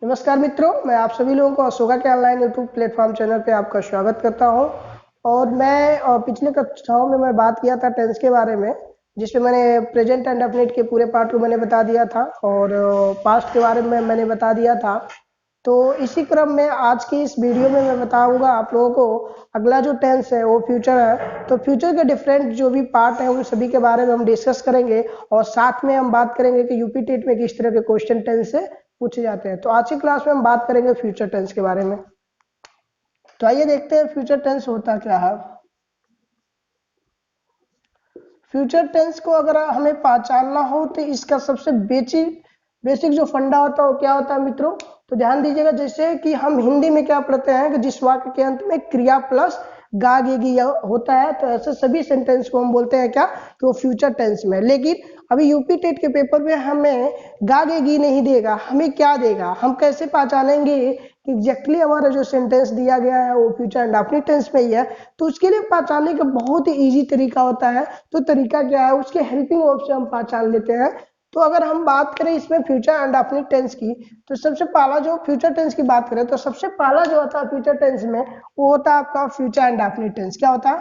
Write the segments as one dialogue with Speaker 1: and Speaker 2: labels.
Speaker 1: नमस्कार मित्रों, मैं आप सभी लोगों को अशोका के ऑनलाइन यूट्यूब प्लेटफॉर्म चैनल पे आपका स्वागत करता हूं। और मैं पिछले कक्षाओं में मैं बात किया था टेंस के बारे में, जिसमें मैंने प्रेजेंट एंड डेफिनिट के पूरे पार्ट को मैंने बता दिया था और पास्ट के बारे में मैंने बता दिया था। तो इसी क्रम में आज की इस वीडियो में मैं बताऊंगा आप लोगों को अगला जो टेंस है वो फ्यूचर है। तो फ्यूचर के डिफरेंट जो भी पार्ट है उन सभी के बारे में हम डिस्कस करेंगे और साथ में हम बात करेंगे कि यूपी टेट में किस तरह के क्वेश्चन टेंस से पूछे जाते हैं। तो आज की क्लास में हम बात करेंगे फ्यूचर टेंस के बारे में। तो आइए देखते हैं फ्यूचर टेंस होता क्या है। फ्यूचर टेंस को अगर हमें पहचानना हो तो इसका सबसे बेसिक जो फंडा होता है वो क्या होता है मित्रों। तो ध्यान दीजिएगा, जैसे कि हम हिंदी में क्या पढ़ते हैं कि जिस वाक्य के अंत में क्रिया प्लस गा गेगी होता है, तो ऐसे सभी सेंटेंस को हम बोलते हैं क्या कि वो फ्यूचर टेंस में। लेकिन अभी यूपी टेट के पेपर में हमें गा गेगी नहीं देगा, हमें क्या देगा, हम कैसे पहचानेंगे कि एग्जैक्टली हमारा जो सेंटेंस दिया गया है वो फ्यूचर इंडेफिनिट टेंस में ही है। तो उसके लिए पहचानने का बहुत ही ईजी तरीका होता है। तो तरीका क्या है, उसके हेल्पिंग वर्ब से हम पहचान लेते हैं। तो अगर हम बात करें इसमें फ्यूचर इंडेफिनिट टेंस की, तो सबसे पहला जो फ्यूचर टेंस की बात करें तो सबसे पहला जो होता है फ्यूचर टेंस में वो होता है आपका फ्यूचर इंडेफिनिट टेंस। क्या होता है?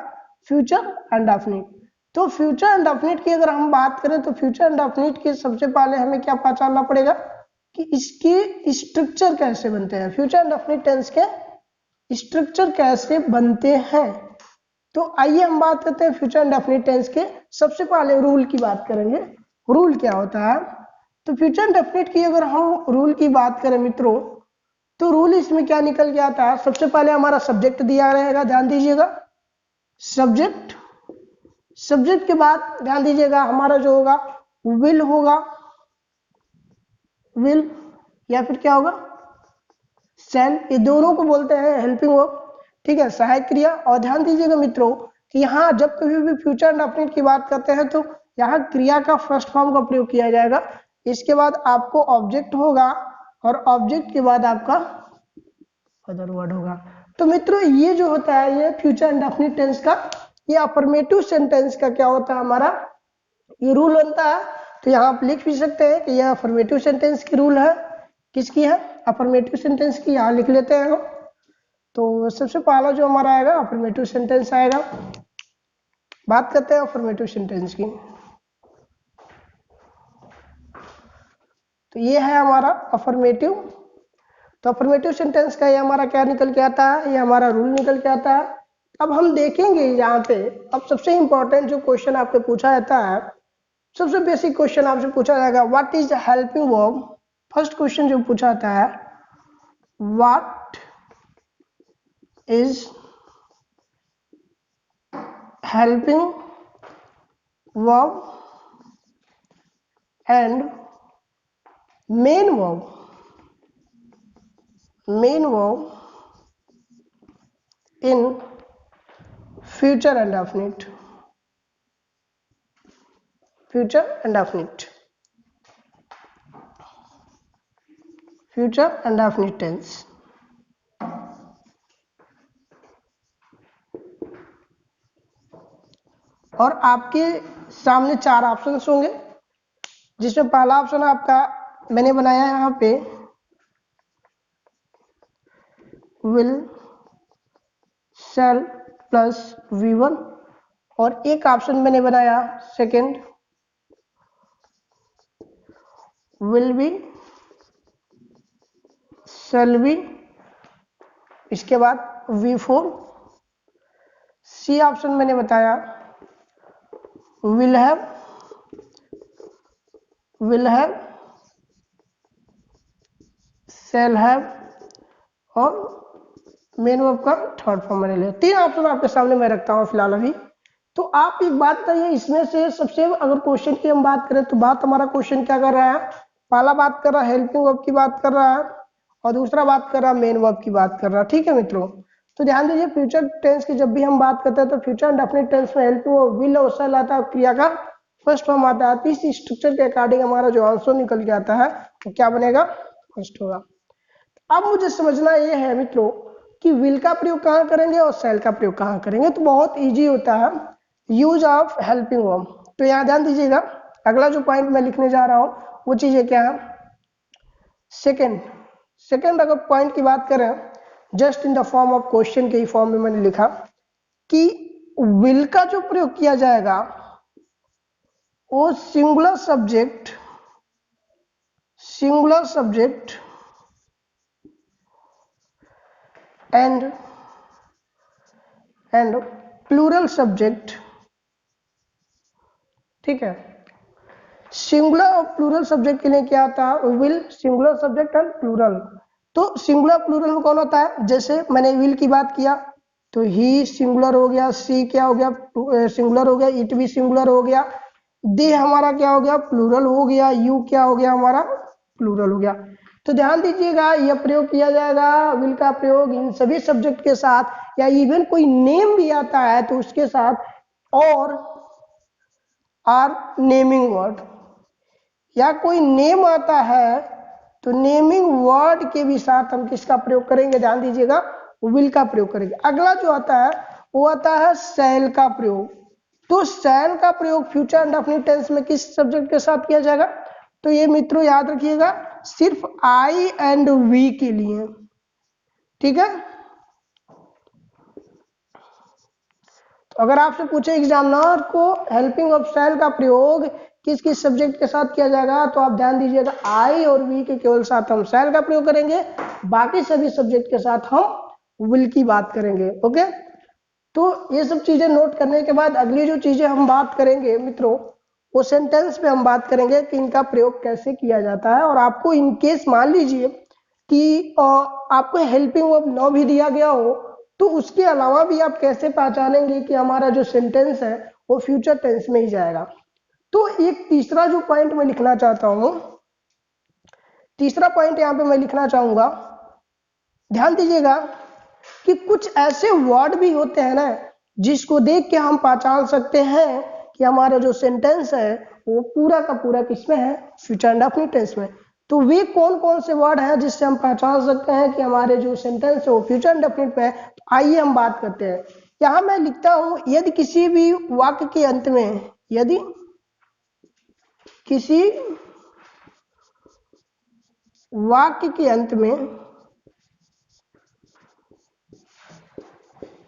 Speaker 1: Future indefinite. तो फ्यूचर इंडेफिनिट की अगर हम बात करें तो फ्यूचर इंडेफिनिट की सबसे पहले हमें क्या पहचानना पड़ेगा कि इसके स्ट्रक्चर कैसे बनते हैं। फ्यूचर इंडेफिनिट टेंस के स्ट्रक्चर कैसे बनते हैं, तो आइए हम बात करते हैं फ्यूचर इंडेफिनिट टेंस के। सबसे पहले रूल की बात करेंगे। रूल क्या होता है? तो फ्यूचर इंडेफिनिट की अगर हम रूल की बात करें मित्रों, तो रूल इसमें क्या निकल के आता है। सबसे पहले हमारा सब्जेक्ट दिया रहेगा, ध्यान दीजिएगा, सब्जेक्ट। सब्जेक्ट के बाद ध्यान दीजिएगा हमारा जो होगा विल होगा, विल या फिर क्या होगा सेल। ये दोनों को बोलते हैं हेल्पिंग वर्ब, ठीक है, सहायक क्रिया। और ध्यान दीजिएगा मित्रों कि यहाँ जब कभी भी फ्यूचर इंडेफिनिट की बात करते हैं तो यहाँ क्रिया का फर्स्ट फॉर्म का प्रयोग किया जाएगा। इसके बाद आपको ऑब्जेक्ट होगा और ऑब्जेक्ट के बाद आपका अदर वर्ड होगा। तो मित्रों ये जो होता है ये फ्यूचर इंडेफिनिट टेंस का, ये अफर्मेटिव सेंटेंस का क्या होता है हमारा, ये रूल बनता है। तो यहाँ आप लिख भी सकते हैं कि यह अफर्मेटिव सेंटेंस की रूल है। किसकी है? अफर्मेटिव सेंटेंस की। यहाँ लिख लेते हैं हम। तो सबसे पहला जो हमारा आएगा अफर्मेटिव सेंटेंस आएगा। बात करते हैं अफर्मेटिव सेंटेंस की। तो ये है हमारा अफर्मेटिव। तो अफर्मेटिव सेंटेंस का ये हमारा क्या निकल के आता है, ये हमारा रूल निकल के आता है। अब हम देखेंगे यहाँ पे, अब सबसे इंपॉर्टेंट जो क्वेश्चन आपसे पूछा जाता है, सबसे बेसिक क्वेश्चन आपसे पूछा जाएगा what is helping verb. First question जो पूछा जाता है, what is helping verb and main verb, main verb in future indefinite, future indefinite, future indefinite tense। और आपके सामने चार ऑप्शंस होंगे, जिसमें पहला ऑप्शन आपका मैंने बनाया है यहाँ पे, विल सेल प्लस V1, और एक ऑप्शन मैंने बनाया second, will be shall be, इसके बाद V4। सी ऑप्शन मैंने बताया विल हैव सेल हैव, और मेन वर्ब का थर्ड फॉर्म मैंने लिया। तीन ऑप्शन आपके सामने मैं रखता हूँ फिलहाल अभी। तो आप एक बात बताइए, इसमें से सबसे अगर क्वेश्चन की हम बात करें तो बात हमारा क्वेश्चन क्या कर रहा है, पहला बात कर रहा है हेल्पिंग वर्ब की बात कर रहा है और दूसरा बात कर रहा है मेन वर्ब की बात कर रहा है, ठीक है मित्रों। तो ध्यान दीजिए फ्यूचर टेंस की जब भी हम बात करते हैं तो फ्यूचर इंडेफिनिट टेंस में हेल्पिंग वर्ब विल और सेल आता है, क्रिया का फर्स्ट फॉर्म आता है। इस स्ट्रक्चर के अकॉर्डिंग हमारा जो आंसर निकल के आता है वो क्या बनेगा, फर्स्ट होगा। अब मुझे समझना ये है मित्रों कि विल का प्रयोग कहाँ करेंगे और सेल का प्रयोग कहाँ करेंगे। तो बहुत इजी होता है यूज ऑफ हेल्पिंग वर्ब। तो यहाँ ध्यान दीजिएगा, अगला जो पॉइंट मैं लिखने जा रहा हूँ वो चीज़ है क्या है, सेकेंड सेकेंड अगर पॉइंट की बात करें, just in the form of question के ही फॉर्म में मैंने लिखा कि विल का जो प्रयोग किया जाएगा वो singular subject and plural subject, ठीक है। सिंगुलर और प्लूरल सब्जेक्ट के लिए क्या आता है, will, singular subject and plural. तो सिंगुलर प्लूरल में कौन होता है, जैसे मैंने विल की बात किया तो ही सिंगुलर हो गया, सी क्या हो गया, सिंगुलर हो गया, इट भी सिंगुलर हो गया, दे हमारा क्या हो गया, प्लूरल हो गया, यू क्या हो गया हमारा, प्लूरल हो गया। तो ध्यान दीजिएगा यह प्रयोग किया जाएगा, विल का प्रयोग इन सभी सब्जेक्ट के साथ, या इवन कोई नेम भी आता है तो उसके साथ, और आर नेमिंग वर्ड, या कोई नेम आता है तो नेमिंग वर्ड के भी साथ हम किसका प्रयोग करेंगे, ध्यान दीजिएगा, विल का प्रयोग करेंगे। अगला जो आता है वो आता है शैल का प्रयोग। तो शैल का प्रयोग फ्यूचर इंडेफिनिट टेंस में किस सब्जेक्ट के साथ किया जाएगा, तो ये मित्रों याद रखिएगा सिर्फ आई एंड वी के लिए, ठीक है। तो अगर आपसे पूछे एग्जामिनर को हेल्पिंग ऑफ शैल का प्रयोग किस किस सब्जेक्ट के साथ किया जाएगा, तो आप ध्यान दीजिएगा आई और वी के केवल साथ हम शैल का प्रयोग करेंगे, बाकी सभी सब्जेक्ट के साथ हम विल की बात करेंगे। ओके, तो ये सब चीजें नोट करने के बाद अगली जो चीजें हम बात करेंगे मित्रों, वो सेंटेंस पे हम बात करेंगे कि इनका प्रयोग कैसे किया जाता है। और आपको इन केस मान लीजिए कि आपको हेल्पिंग वर्ब न भी दिया गया हो तो उसके अलावा भी आप कैसे पहचानेंगे कि हमारा जो सेंटेंस है वो फ्यूचर टेंस में ही जाएगा। तो एक तीसरा जो पॉइंट मैं लिखना चाहता हूं, तीसरा पॉइंट यहां पे मैं लिखना चाहूंगा, ध्यान दीजिएगा कि कुछ ऐसे वर्ड भी होते हैं ना जिसको देख के हम पहचान सकते हैं कि हमारा जो सेंटेंस है वो पूरा का पूरा किसमें है, फ्यूचर इंडेफिनिट टेंस में। तो वे कौन कौन से वर्ड हैं जिससे हम पहचान सकते हैं कि हमारे जो सेंटेंस है वो फ्यूचर इंडेफिनिट में है। तो आइए हम बात करते हैं। यहां मैं लिखता हूं, यदि किसी भी वाक्य के अंत में, यदि किसी वाक्य के अंत में,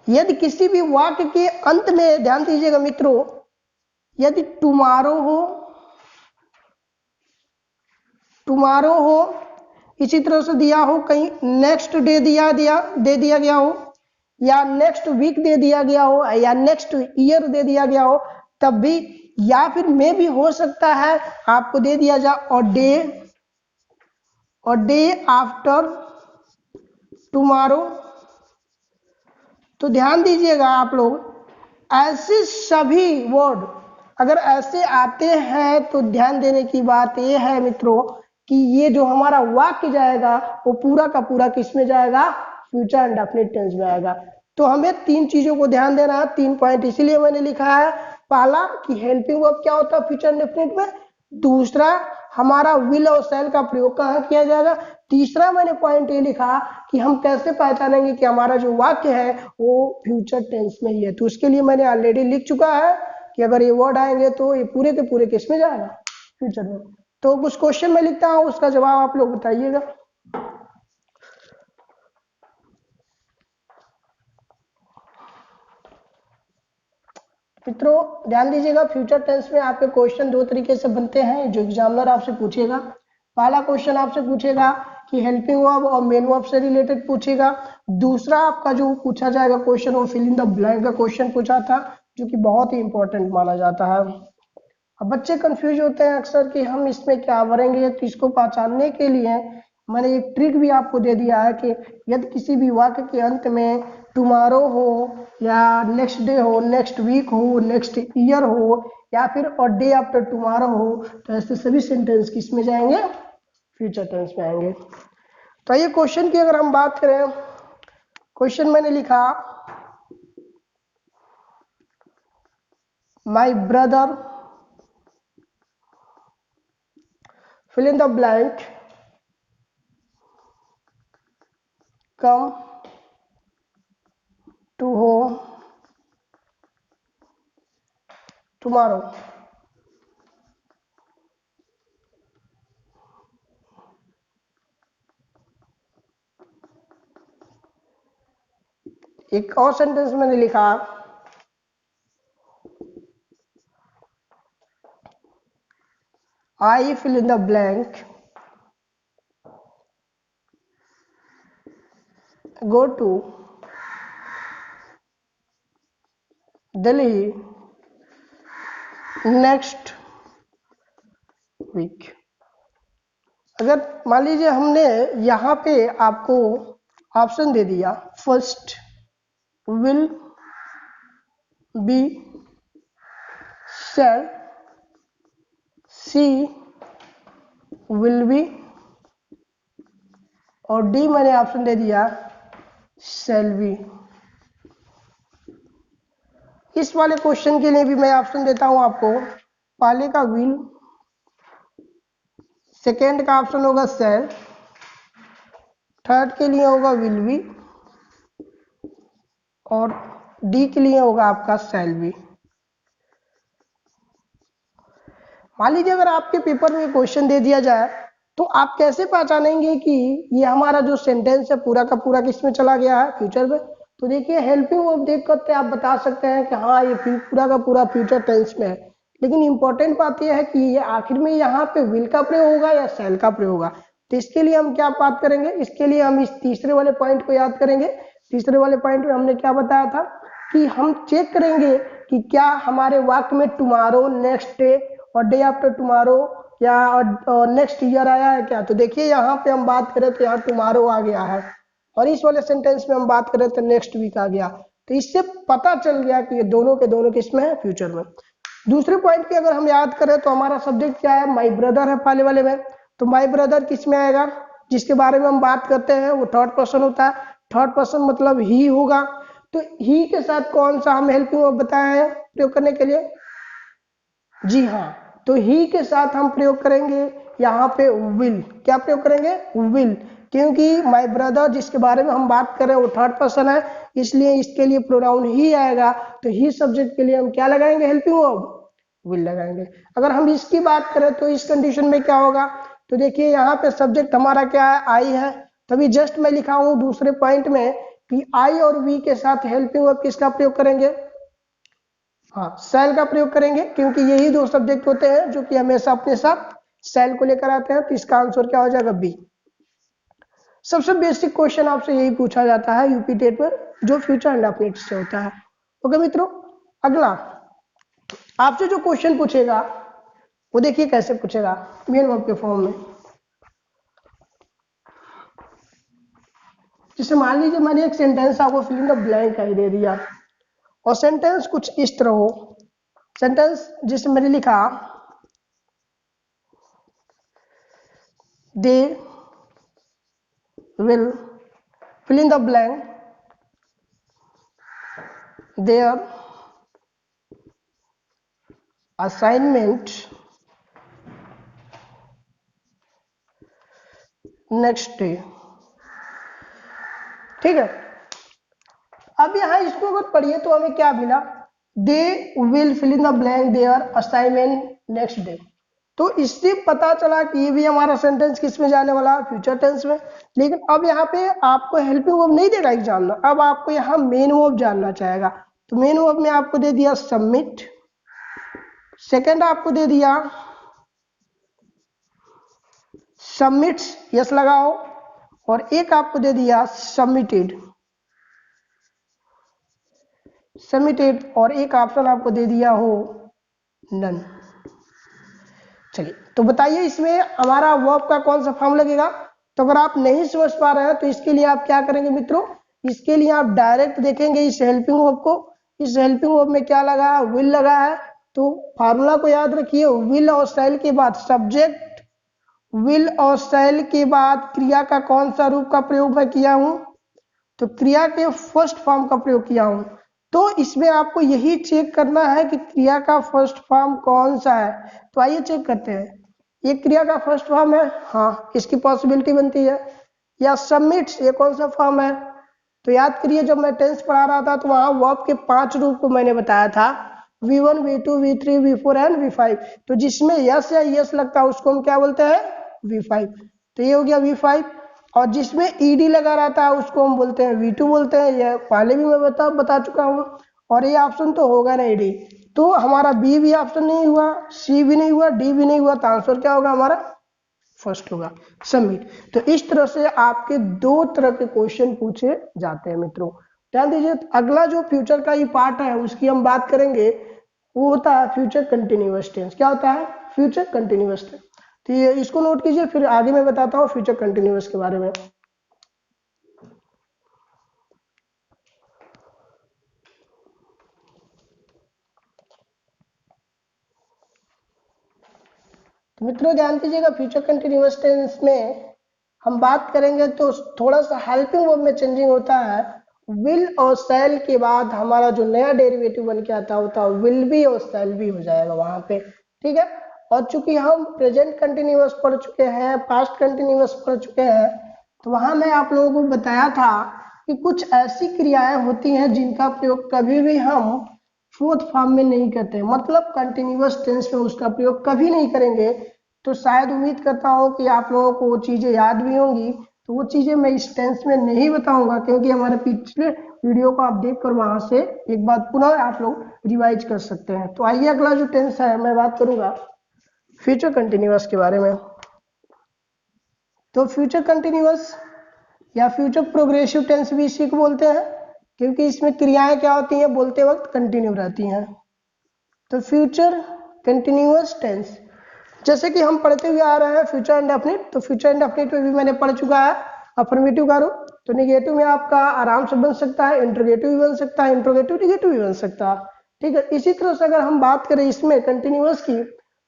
Speaker 1: यदि किसी भी वाक्य के अंत में, ध्यान दीजिएगा मित्रों, यदि टुमारो हो, इसी तरह से दिया हो, कहीं नेक्स्ट डे दे दिया गया हो, या नेक्स्ट वीक दे दिया गया हो, या नेक्स्ट ईयर दे दिया गया हो, तब भी, या फिर में भी हो सकता है आपको दे दिया जाए और डे आफ्टर टुमारो। तो ध्यान दीजिएगा आप लोग, ऐसे सभी वर्ड अगर ऐसे आते हैं तो ध्यान देने की बात यह है मित्रों कि ये जो हमारा वाक्य जाएगा वो पूरा का पूरा किस में जाएगा, फ्यूचर इंडेफिनिट टेंस में आएगा। तो हमें तीन चीजों को ध्यान देना है, तीन पॉइंट इसीलिए मैंने लिखा है। पहला कि हेल्पिंग वर्ब क्या होता है फ्यूचर इंडेफिनिट में, दूसरा हमारा विल और शैल का प्रयोग कहाँ किया जाएगा, तीसरा मैंने पॉइंट ये लिखा कि हम कैसे पहचानेंगे कि हमारा जो वाक्य है वो फ्यूचर टेंस में ही है। तो उसके लिए मैंने ऑलरेडी लिख चुका है कि अगर ये वर्ड आएंगे तो ये पूरे के पूरे किस में जाएगा, फ्यूचर में। तो कुछ क्वेश्चन में लिखता हूं, उसका जवाब आप लोग बताइएगा। मित्रों ध्यान दीजिएगा, फ्यूचर टेंस में आपके क्वेश्चन दो तरीके से बनते हैं जो एग्जामिनर आपसे पूछेगा। पहला क्वेश्चन आपसे पूछेगा कि हेल्पिंग वर्ब और मेन वर्ब से रिलेटेड पूछेगा। दूसरा आपका जो पूछा जाएगा क्वेश्चन वो फिल इन द ब्लैंक का क्वेश्चन पूछा था, जो कि बहुत ही इंपॉर्टेंट माना जाता है। अब बच्चे कंफ्यूज होते हैं अक्सर कि हम इसमें क्या भरेंगे, तो इसको पहचानने के लिए मैंने एक ट्रिक भी आपको दे दिया है कि यदि किसी भी वाक्य के अंत में टुमारो हो, या नेक्स्ट डे हो, नेक्स्ट वीक हो, नेक्स्ट ईयर हो, या फिर और डे आफ्टर टुमारो हो, तो ऐसे सभी सेंटेंस किस में जाएंगे, फ्यूचर टेंस में आएंगे। तो ये क्वेश्चन की अगर हम बात करें, क्वेश्चन मैंने लिखा, my brother fill in the blank come to home tomorrow। एक और सेंटेंस मैंने लिखा, I fill in the blank, go to Delhi next week। अगर मान लीजिए हमने यहाँ पे आपको ऑप्शन दे दिया, first will be shall, C will be, और डी मैंने ऑप्शन दे दिया शैल बी। इस वाले क्वेश्चन के लिए भी मैं ऑप्शन देता हूं आपको, पहले का विल, सेकेंड का ऑप्शन होगा शैल, थर्ड के लिए होगा विल बी, और डी के लिए होगा आपका शैल बी। मान लीजिए अगर आपके पेपर में क्वेश्चन दे दिया जाए तो आप कैसे पहचानेंगे कि ये हमारा जो सेंटेंस है पूरा का पूरा किस में चला गया है, फ्यूचर में। तो देखिए हेल्पिंग वर्ब देख करके आप बता सकते हैं कि हाँ ये पूरा का पूरा फ्यूचर टेंस में है, लेकिन इंपॉर्टेंट बात यह है कि ये आखिर में यहाँ पे विल का प्रयोग होगा या शैल का प्रयोग होगा। तो इसके लिए हम क्या बात करेंगे, इसके लिए हम इस तीसरे वाले पॉइंट को याद करेंगे। तीसरे वाले पॉइंट में हमने क्या बताया था कि हम चेक करेंगे कि क्या हमारे वाक्य में टुमारो, नेक्स्ट डे और डे आफ्टर टुमारो या नेक्स्ट ईयर आया है क्या। तो देखिए यहाँ पे हम बात करें तो यहाँ टुमारो आ गया है, और इस वाले सेंटेंस में हम बात करें तो नेक्स्ट वीक आ गया। तो इससे पता चल गया कि ये दोनों के दोनों किसमें है, फ्यूचर में। दूसरे पॉइंट पे अगर हम याद करें तो हमारा सब्जेक्ट क्या है, माई ब्रदर है पहले वाले में। तो माई ब्रदर किस में आएगा, जिसके बारे में हम बात करते हैं वो थर्ड पर्सन होता है। थर्ड पर्सन मतलब ही होगा। तो ही के साथ कौन सा हम हेल्पिंग वर्ब बताया है प्रयोग करने के लिए, जी हाँ, तो ही के साथ हम प्रयोग करेंगे यहाँ पे विल। क्या प्रयोग करेंगे, विल, क्योंकि माय ब्रदर जिसके बारे में हम बात कर रहे हैं वो थर्ड पर्सन है, इसलिए इसके लिए प्रोनाउन ही आएगा। तो ही सब्जेक्ट के लिए हम क्या लगाएंगे, हेल्पिंग वर्ब विल लगाएंगे। अगर हम इसकी बात करें तो इस कंडीशन में क्या होगा, तो देखिए यहाँ पे सब्जेक्ट हमारा क्या है, आई है। तभी जस्ट मैं लिखा हूं दूसरे पॉइंट में कि आई और वी के साथ हेल्पिंग वर्ब किसका प्रयोग करेंगे, हाँ शैल का प्रयोग करेंगे, क्योंकि यही दो सब्जेक्ट होते हैं जो कि हमेशा अपने साथ शैल को लेकर आते हैं। तो इसका आंसर क्या हो जाएगा, बी। सबसे बेसिक क्वेश्चन आपसे यही पूछा जाता है यूपी टेट में, जो फ्यूचर इंडेफिनिट से होता है। ओके मित्रों, अगला आपसे जो क्वेश्चन पूछेगा वो देखिए कैसे पूछेगा, मेन वर्ब के फॉर्म में। जैसे मान लीजिए मैंने एक सेंटेंस आपको फिल इन द ब्लैंक का ही दे दिया, और सेंटेंस कुछ इस तरह हो। सेंटेंस जिसमें मैंने लिखा दे will fill in the blank their assignment next day। ठीक है, अब यहाँ इसको अगर पढ़िए तो हमें क्या मिला, they will fill in the blank their assignment next day. तो इससे पता चला कि ये भी हमारा सेंटेंस किस में जाने वाला है, फ्यूचर टेंस में। लेकिन अब यहाँ पे आपको हेल्पिंग वर्ब नहीं देगा एग्जाम में, अब आपको यहाँ मेन वर्ब जानना चाहेगा। तो मेन वर्ब में आपको दे दिया सबमिट, सेकंड आपको दे दिया सबमिट्स, यस लगाओ, और एक आपको दे दिया सबमिटेड, सबमिटेड, और एक ऑप्शन आपको दे दिया हो नन। चलिए तो बताइए इसमें हमारा वर्ब का कौन सा फॉर्म लगेगा। तो अगर आप नहीं समझ पा रहे हैं तो इसके लिए आप क्या करेंगे मित्रों, इसके लिए आप डायरेक्ट देखेंगे इस हेल्पिंग वर्ब को। इस हेल्पिंग वर्ब में क्या लगा है, विल लगा है। तो फार्मूला को याद रखिए, विल और शैल के बाद सब्जेक्ट, विल और शैल के बाद क्रिया का कौन सा रूप का प्रयोग मैं किया हूं, तो क्रिया के फर्स्ट फॉर्म का प्रयोग किया हूं। तो इसमें आपको यही चेक करना है कि क्रिया का फर्स्ट फॉर्म कौन सा है। तो आइए चेक करते हैं, ये क्रिया का फर्स्ट फॉर्म है, हाँ इसकी पॉसिबिलिटी बनती है। या सबमिट्स, ये कौन सा फॉर्म है, तो याद करिए जब मैं टेंस पढ़ा रहा था तो वहां वर्ब के 5 रूप को मैंने बताया था, V1, V2, V3, V4 and V5। तो जिसमें यस या यस लगता है उसको हम क्या बोलते हैं, V5। तो ये हो गया V5। और जिसमें ईडी लगा रहता है उसको हम बोलते हैं V2 बोलते हैं, यह पहले भी मैं बता चुका हूँ। और ये ऑप्शन तो होगा नहीं डी, तो हमारा बी भी ऑप्शन नहीं हुआ, सी भी नहीं हुआ, डी भी नहीं हुआ, तो आंसर क्या होगा हमारा फर्स्ट होगा, सबमिट। तो इस तरह से आपके दो तरह के क्वेश्चन पूछे जाते हैं मित्रों। ध्यान दीजिए, अगला जो फ्यूचर का ये पार्ट है उसकी हम बात करेंगे, वो होता है फ्यूचर कंटिन्यूअस टेंस। क्या होता है? Future continuous tense. तो ये इसको नोट कीजिए, फिर आगे मैं बताता हूँ फ्यूचर कंटिन्यूअस के बारे में। तो मित्रों ध्यान दीजिएगा, फ्यूचर कंटिन्यूअस टेंस में हम बात करेंगे तो थोड़ा सा हेल्पिंग वर्ब में चेंजिंग होता है। विल और शैल के बाद हमारा जो नया डेरिवेटिव बन के आता होता है विल बी और शैल बी हो जाएगा वहां पे, ठीक है। और चूंकि हम प्रेजेंट कंटिन्यूअस पढ़ चुके हैं, पास्ट कंटिन्यूअस पढ़ चुके हैं, तो वहां मैं आप लोगों को बताया था कि कुछ ऐसी क्रियाएं होती हैं जिनका प्रयोग कभी भी हम फोर्थ फॉर्म में नहीं करते, मतलब कंटिन्यूअस टेंस में उसका प्रयोग कभी नहीं करेंगे। तो शायद उम्मीद करता हूँ कि आप लोगों को वो चीज़ें याद भी होंगी, तो वो चीज़ें मैं इस टेंस में नहीं बताऊंगा, क्योंकि हमारे पिछले वीडियो को आप देखकर वहां से एक बार पुनः आप लोग रिवाइज कर सकते हैं। तो आइए अगला जो टेंस है मैं बात करूंगा फ्यूचर कंटिन्यूअस के बारे में। तो फ्यूचर कंटिन्यूअस या फ्यूचर प्रोग्रेसिव टेंस भी इसी को बोलते हैं, क्योंकि इसमें क्रियाएं क्या होती हैं, बोलते वक्त कंटिन्यू रहती हैं। तो फ्यूचर कंटिन्यूअस टेंस जैसे कि हम पढ़ते हुए आ रहे हैं फ्यूचर इंडेफिनिट, तो फ्यूचर इंडेफिनिट में भी मैंने पढ़ चुका है अफर्मेटिव का रूप। तो निगेटिव में आपका आराम से बन सकता है, इंट्रोगेटिव भी बन सकता है, इंट्रोगेटिव निगेटिव भी बन सकता है, ठीक है। इसी तरह से अगर हम बात करें इसमें कंटिन्यूअस की,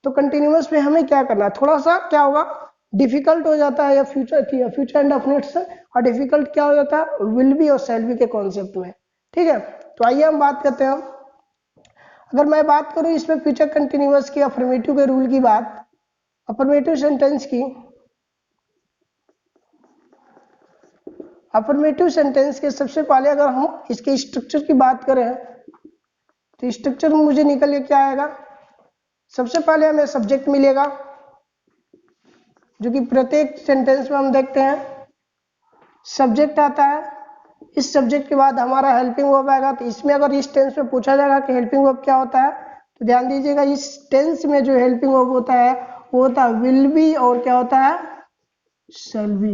Speaker 1: तो कंटिन्यूअस में हमें क्या करना है, थोड़ा सा क्या होगा, डिफिकल्ट हो जाता है या फ्यूचर इंडेफिनिट से, और डिफिकल्ट क्या हो जाता है, विल बी और शैल बी के कॉन्सेप्ट में, ठीक है। तो आइए हम बात करते हैं। अगर मैं बात करूं इसमें फ्यूचर कंटिन्यूअस की अफर्मेटिव के रूल की बात, अफर्मेटिव सेंटेंस की, अफर्मेटिव सेंटेंस के सबसे पहले अगर हम इसके स्ट्रक्चर की बात करें, तो स्ट्रक्चर में मुझे निकल के क्या आएगा, सबसे पहले हमें सब्जेक्ट मिलेगा, जो कि प्रत्येक सेंटेंस में हम देखते हैं सब्जेक्ट आता है। इस सब्जेक्ट के बाद हमारा हेल्पिंग वर्ब आएगा। तो इसमें अगर इस टेंस में पूछा जाएगा कि हेल्पिंग वर्ब क्या होता है, तो ध्यान दीजिएगा इस टेंस में जो हेल्पिंग वर्ब होता है वो होता है विल बी और क्या होता है, shall be.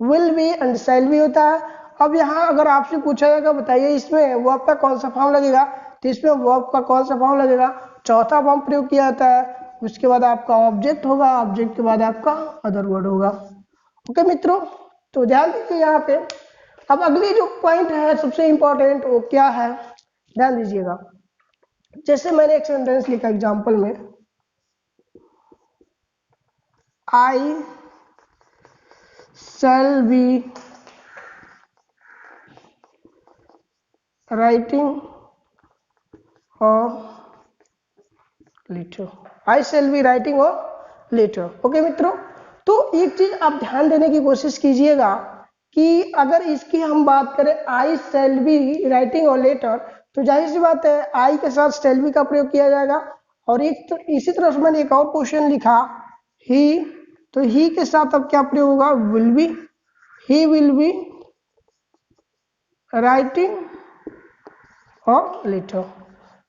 Speaker 1: Will be and shall be होता है। अब यहाँ अगर आपसे पूछा जाएगा बताइए इसमें वर्ब का कौन सा फॉर्म लगेगा, तो इसमें वर्ब का कौन सा फॉर्म लगेगा, चौथा फॉर्म प्रयोग किया जाता है। उसके बाद आपका ऑब्जेक्ट होगा, ऑब्जेक्ट के बाद आपका अदर वर्ड होगा। ओके मित्रों, तो ध्यान दीजिए यहाँ पे। अब अगली जो पॉइंट है सबसे इंपॉर्टेंट वो क्या है, ध्यान दीजिएगा। जैसे मैंने एक सेंटेंस लिखा एग्जांपल में, I shall be writing letter, I shall be writing letter. Okay मित्रों, तो एक चीज आप ध्यान देने की कोशिश कीजिएगा कि अगर इसकी हम बात करें आई शैल बी राइटिंग और लेटर, तो जाहिर सी बात है आई के साथ शैल बी का प्रयोग किया जाएगा। और एक तो इसी तरह से मैंने एक और क्वेश्चन लिखा ही, तो ही के साथ अब क्या प्रयोग होगा, will be, he will be writing और लेटर।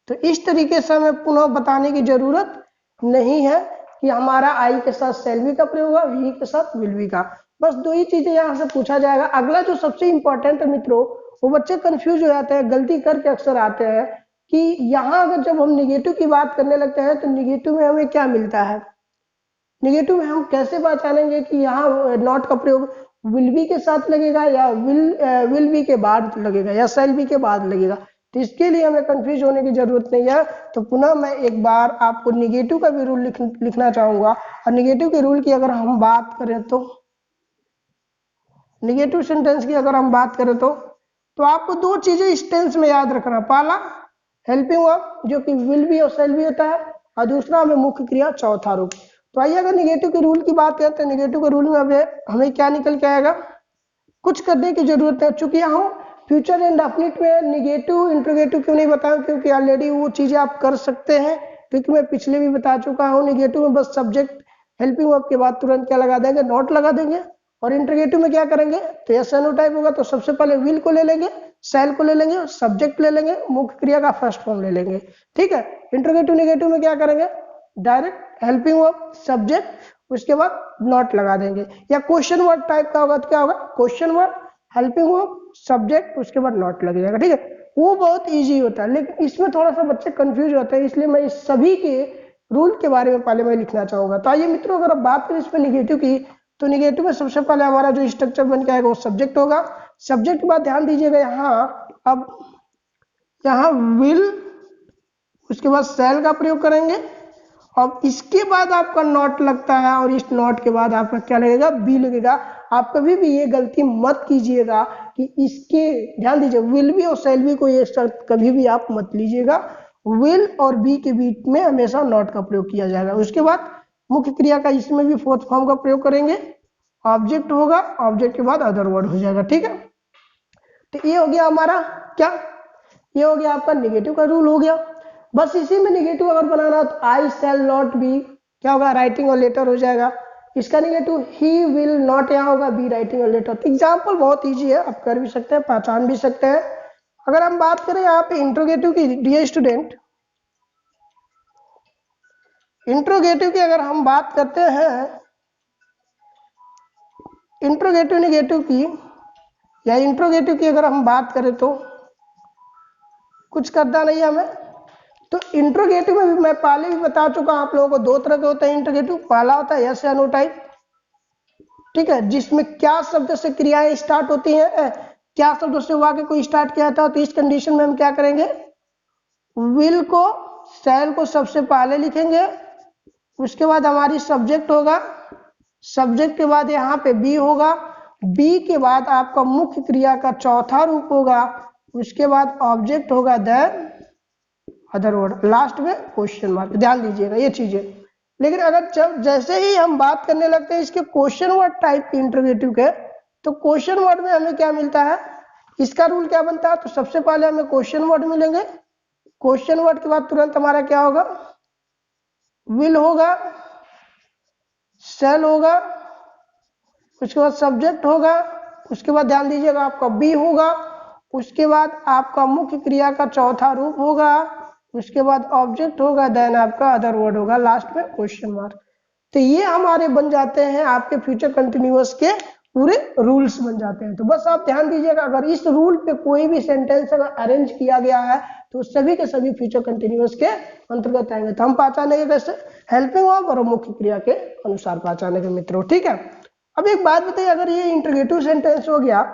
Speaker 1: तो इस तरीके से हमें पुनः बताने की जरूरत नहीं है कि हमारा आई के साथ शैल बी का प्रयोग होगा, ही के साथ विल बी का। बस दो ही चीजें यहाँ से पूछा जाएगा। अगला जो सबसे इंपॉर्टेंट है मित्रों, वो बच्चे कंफ्यूज हो जाते हैं, गलती करके अक्सर आते हैं कि यहाँ अगर जब हम निगेटिव की बात करने लगते हैं तो निगेटिव में हमें क्या मिलता है, निगेटिव में हम कैसे पहचानेंगे कि यहाँ नॉट का प्रयोग विल बी के साथ लगेगा या विल बी के बाद लगेगा या शैल बी के बाद लगेगा। तो इसके लिए हमें कंफ्यूज होने की जरूरत नहीं है। तो पुनः मैं एक बार आपको निगेटिव का भी रूल लिखना चाहूंगा। और निगेटिव के रूल की अगर हम बात करें तो, निगेटिव सेंटेंस की अगर हम बात करें तो आपको दो चीजें इस टेंस में याद रखना। पहला हेल्पिंग वर्ब जो कि विल बी और शैल बी होता है, और दूसरा हमें मुख्य क्रिया चौथा रूप। तो आइए अगर निगेटिव के रूल की बात करते हैं, निगेटिव के रूल में हमें क्या निकल के आएगा, कुछ करने की जरूरत है। चूंकि हम फ्यूचर इंडेफिनिट में निगेटिव इंट्रोगेटिव क्यों नहीं बताऊं, क्योंकि ऑलरेडी वो चीजें आप कर सकते हैं, क्योंकि मैं पिछले भी बता चुका हूं। निगेटिव में बस सब्जेक्ट हेल्पिंग वर्ब के बाद तुरंत क्या लगा देंगे, नॉट लगा देंगे। और इंटरोगेटिव में क्या करेंगे, तो यस या नो टाइप होगा तो सबसे पहले विल को ले लेंगे, शैल को ले लेंगे और सब्जेक्ट ले लेंगे, मुख्य क्रिया का फर्स्ट फॉर्म ले लेंगे। ठीक है, इंटरोगेटिव नेगेटिव में क्या करेंगे, डायरेक्ट हेल्पिंग वर्ब सब्जेक्ट, उसके बाद नॉट लगा देंगे। या क्वेश्चन वर्ड टाइप का होगा तो क्या होगा, question word helping verb subject, उसके बाद नॉट लग जाएगा। ठीक है, वो बहुत इजी होता है, लेकिन इसमें थोड़ा सा बच्चे कंफ्यूज होते हैं, इसलिए मैं इस सभी के रूल के बारे में पहले मैं लिखना चाहूंगा। तो आइए मित्रों, अगर आप बात करें इसमें निगेटिव की, तो निगेटिव में सबसे पहले हमारा जो स्ट्रक्चर बन के आएगा वो सब्जेक्ट होगा। सब्जेक्ट के बाद ध्यान दीजिएगा यहाँ, अब यहाँ विल, उसके बाद शैल का प्रयोग करेंगे, और इसके बाद आपका नॉट लगता है, और इस नॉट के बाद आपका क्या लगेगा, बी लगेगा। आप कभी भी ये गलती मत कीजिएगा कि इसके, ध्यान दीजिए, विल भी और शैल भी को एक साथ कभी भी आप मत लीजिएगा। विल और बी के बीच में हमेशा नॉट का प्रयोग किया जाएगा। उसके बाद मुख्य क्रिया का इसमें भी फोर्थ फॉर्म का प्रयोग करेंगे, ऑब्जेक्ट होगा, ऑब्जेक्ट के बाद अदर वर्ड हो जाएगा। ठीक है, तो ये हो गया हमारा क्या, ये हो गया आपका निगेटिव का रूल हो गया। बस इसी में निगेटिव अगर बनाना तो आई शैल नॉट बी क्या होगा, राइटिंग और लेटर हो जाएगा। इसका निगेटिव ही विल नॉट यहाँ होगा, बी राइटिंग और लेटर। तो एग्जाम्पल बहुत इजी है, आप कर भी सकते हैं, पहचान भी सकते हैं। अगर हम बात करें यहाँ पे इंट्रोगेटिव की, डियर स्टूडेंट, इंट्रोगेटिव की अगर हम बात करते हैं, इंट्रोगेटिव निगेटिव की या इंट्रोगेटिव की अगर हम बात करें तो कुछ करना नहीं है हमें। तो इंट्रोगेटिव में भी मैं पहले भी बता चुका आप लोगों को, दो तरह के होते हैं इंट्रोगेटिव। पहला होता है यस या नो टाइप, ठीक है, जिसमें क्या शब्द से क्रियाएं स्टार्ट होती हैं, क्या शब्दों से वाक्य को स्टार्ट किया था। तो इस कंडीशन में हम क्या करेंगे, विल को शैल को सबसे पहले लिखेंगे, उसके बाद हमारी सब्जेक्ट होगा, सब्जेक्ट के बाद यहाँ पे बी होगा, बी के बाद आपका मुख्य क्रिया का चौथा रूप होगा, उसके बाद ऑब्जेक्ट होगा, देन अदर वर्ड, लास्ट में क्वेश्चन मार्क। ध्यान दीजिएगा ये चीजें। लेकिन अगर जब जैसे ही हम बात करने लगते हैं इसके क्वेश्चन वर्ड टाइप के इंट्रोगेटिव के, तो क्वेश्चन वर्ड में हमें क्या मिलता है, इसका रूल क्या बनता है, तो सबसे पहले हमें क्वेश्चन वर्ड मिलेंगे, क्वेश्चन वर्ड के बाद तुरंत हमारा क्या होगा, विल होगा, शैल होगा, उसके बाद सब्जेक्ट होगा, उसके बाद ध्यान दीजिएगा आपका बी होगा, उसके बाद आपका मुख्य क्रिया का चौथा रूप होगा, उसके बाद ऑब्जेक्ट होगा, देन आपका अदर वर्ड होगा, लास्ट में क्वेश्चन मार्क। तो ये हमारे बन जाते हैं आपके फ्यूचर कंटिन्यूअस के पूरे रूल्स बन जाते हैं। तो बस आप ध्यान दीजिएगा, अगर इस रूल पे कोई भी सेंटेंस अगर अरेंज किया गया है तो सभी के सभी फ्यूचर कंटिन्यूअस के अंतर्गत आएंगे। तो हम पहचानेंगे कैसे, हेल्पिंग वर्ब और मुख्य क्रिया के अनुसार पहचानेंगे मित्रों। ठीक है, अब एक बात बताइए, अगर ये इंट्रोगेटिव सेंटेंस हो गया,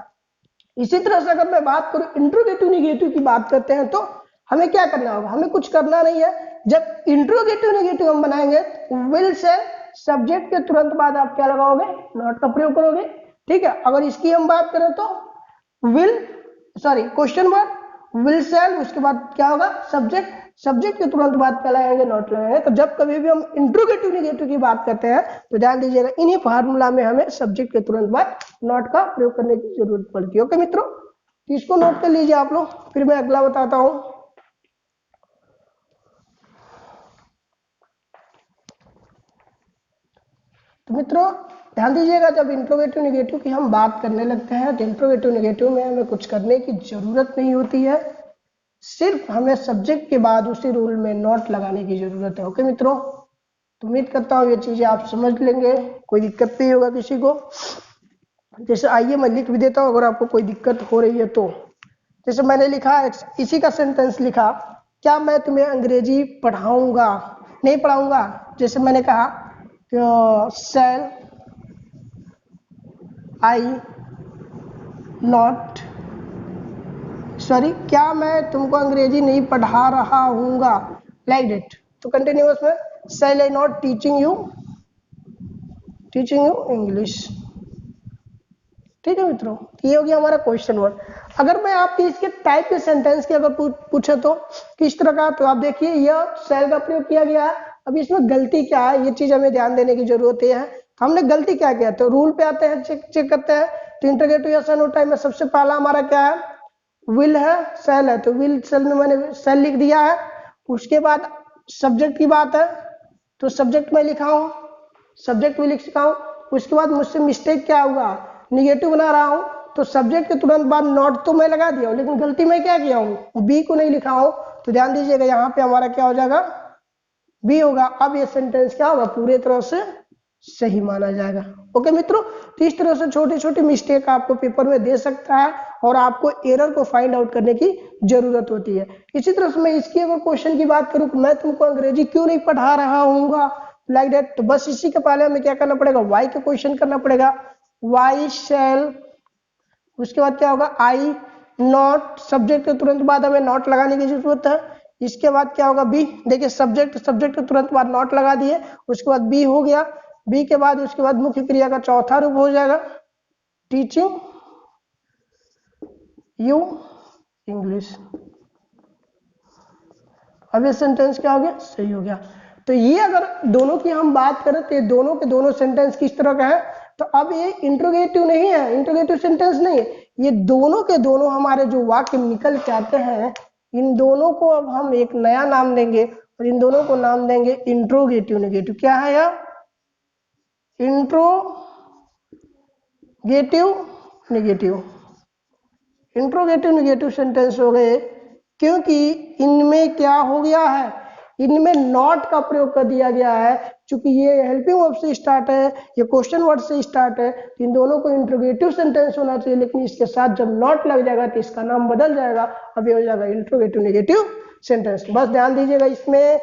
Speaker 1: इसी तरह से अगर मैं बात करूं इंट्रोगेटिव निगेटिव की बात करते हैं, तो हमें क्या करना होगा, हमें कुछ करना नहीं है। जब इंट्रोगेटिव निगेटिव हम बनाएंगे, विल से सब्जेक्ट के तुरंत बाद आप क्या लगाओगे, नॉट का प्रयोग करोगे। ठीक है, अगर इसकी हम बात करें तो will, sorry, question word, will शैल, उसके बाद क्या होगा, सब्जेक्ट, सब्जेक्ट के तुरंत बाद क्या लगाएंगे, नॉट लगाएंगे। तो जब कभी भी हम इंट्रोगेटिव निगेटिव की बात करते हैं तो ध्यान दीजिएगा, इन्हीं फार्मूला में हमें सब्जेक्ट के तुरंत बाद नॉट का प्रयोग करने की जरूरत पड़ती है। ओके मित्रों, तो इसको नोट कर लीजिए आप लोग, फिर मैं अगला बताता हूं। तो मित्रों ध्यान दीजिएगा, जब इंट्रोगेटिव निगेटिव की हम बात करने लगते हैं तो इंट्रोगेटिव निगेटिव में हमें कुछ करने की जरूरत नहीं होती है, सिर्फ हमें सब्जेक्ट के बाद उसी रूल में नॉट लगाने की जरूरत है। ओके मित्रों, तो उम्मीद करता हूँ ये चीजें आप समझ लेंगे, कोई दिक्कत नहीं होगा किसी को। जैसे आइए मैं लिख भी देता हूँ अगर आपको कोई दिक्कत हो रही है तो। जैसे मैंने लिखा, इसी का सेंटेंस लिखा, क्या मैं तुम्हें अंग्रेजी पढ़ाऊंगा, नहीं पढ़ाऊंगा। जैसे मैंने कहा शैल आई नॉट, सॉरी, क्या मैं तुमको अंग्रेजी नहीं पढ़ा रहा हूँगा, लाइक दैट। तो कंटिन्यूअस में शैल आई नॉट टीचिंग यू इंग्लिश। ठीक है मित्रों, ये हो गया हमारा क्वेश्चन वर्ड। अगर मैं आपके इसके टाइप के सेंटेंस की अगर पूछे तो किस तरह का, तो आप देखिए यह शैल का प्रयोग किया गया है। अब इसमें गलती क्या है, ये चीज हमें ध्यान देने की जरूरत है। हमने गलती क्या किया, तो रूल पे आते हैं, चेक करते हैं। तो इंट्रोगेटिव यस और नो टाइप में सबसे पहला हमारा क्या है, विल है, शैल है। तो विल शैल में मैंने शैल लिख दिया है। उसके बाद सब्जेक्ट की बात है तो सब्जेक्ट में लिखा हूं, सब्जेक्ट में लिखा हूं। उसके बाद मुझसे मिस्टेक क्या हुआ, निगेटिव बना रहा हूं तो सब्जेक्ट के तुरंत बाद नॉट तो मैं लगा दिया हूं, लेकिन गलती मैं क्या किया हूं, बी को नहीं लिखा हूं। तो ध्यान दीजिएगा यहाँ पे हमारा क्या हो जाएगा, बी होगा। अब ये सेंटेंस क्या होगा, पूरे तरह से सही माना जाएगा। ओके मित्रों, तो इस तरह से छोटी छोटी मिस्टेक आपको पेपर में दे सकता है और आपको एरर को फाइंड आउट करने की जरूरत होती है। इसी तरह से मैं इसकी अगर क्वेश्चन की बात करूं, मैं तुमको अंग्रेजी क्यों नहीं पढ़ा रहा हूँगा लाइक दैट, तो बस इसी के पहले हमें क्या करना पड़ेगा, वाई का क्वेश्चन करना पड़ेगा। वाई शैल, उसके बाद क्या होगा, आई नॉट, सब्जेक्ट के तुरंत बाद हमें नॉट लगाने की जरूरत है। इसके बाद क्या होगा, बी, देखिए सब्जेक्ट के तुरंत बाद नॉट लगा दिए, उसके बाद बी हो गया। बी के बाद उसके बाद मुख्य क्रिया का चौथा रूप हो जाएगा टीचिंग यू इंग्लिश। अब ये सेंटेंस क्या हो गया, सही हो गया। तो ये अगर दोनों की हम बात करें तो ये दोनों के दोनों सेंटेंस किस तरह का है, तो अब ये इंट्रोगेटिव नहीं है, इंट्रोगेटिव सेंटेंस नहीं है, ये दोनों के दोनों हमारे जो वाक्य निकल के आते हैं, इन दोनों को अब हम एक नया नाम देंगे और इन दोनों को नाम देंगे इंट्रोगेटिव नेगेटिव। क्या है यार, interrogative negative. Interrogative negative sentence हो गए क्योंकि इनमें क्या हो गया है, इनमें नॉट का प्रयोग कर दिया गया है। चूंकि ये हेल्पिंग वर्ब से स्टार्ट है, ये क्वेश्चन वर्ड से स्टार्ट है, तो इन दोनों को इंट्रोगेटिव सेंटेंस होना चाहिए, लेकिन इसके साथ जब नॉट लग जाएगा तो इसका नाम बदल जाएगा, अब ये हो जाएगा इंट्रोगेटिव नेगेटिव सेंटेंस। बस ध्यान दीजिएगा, इसमें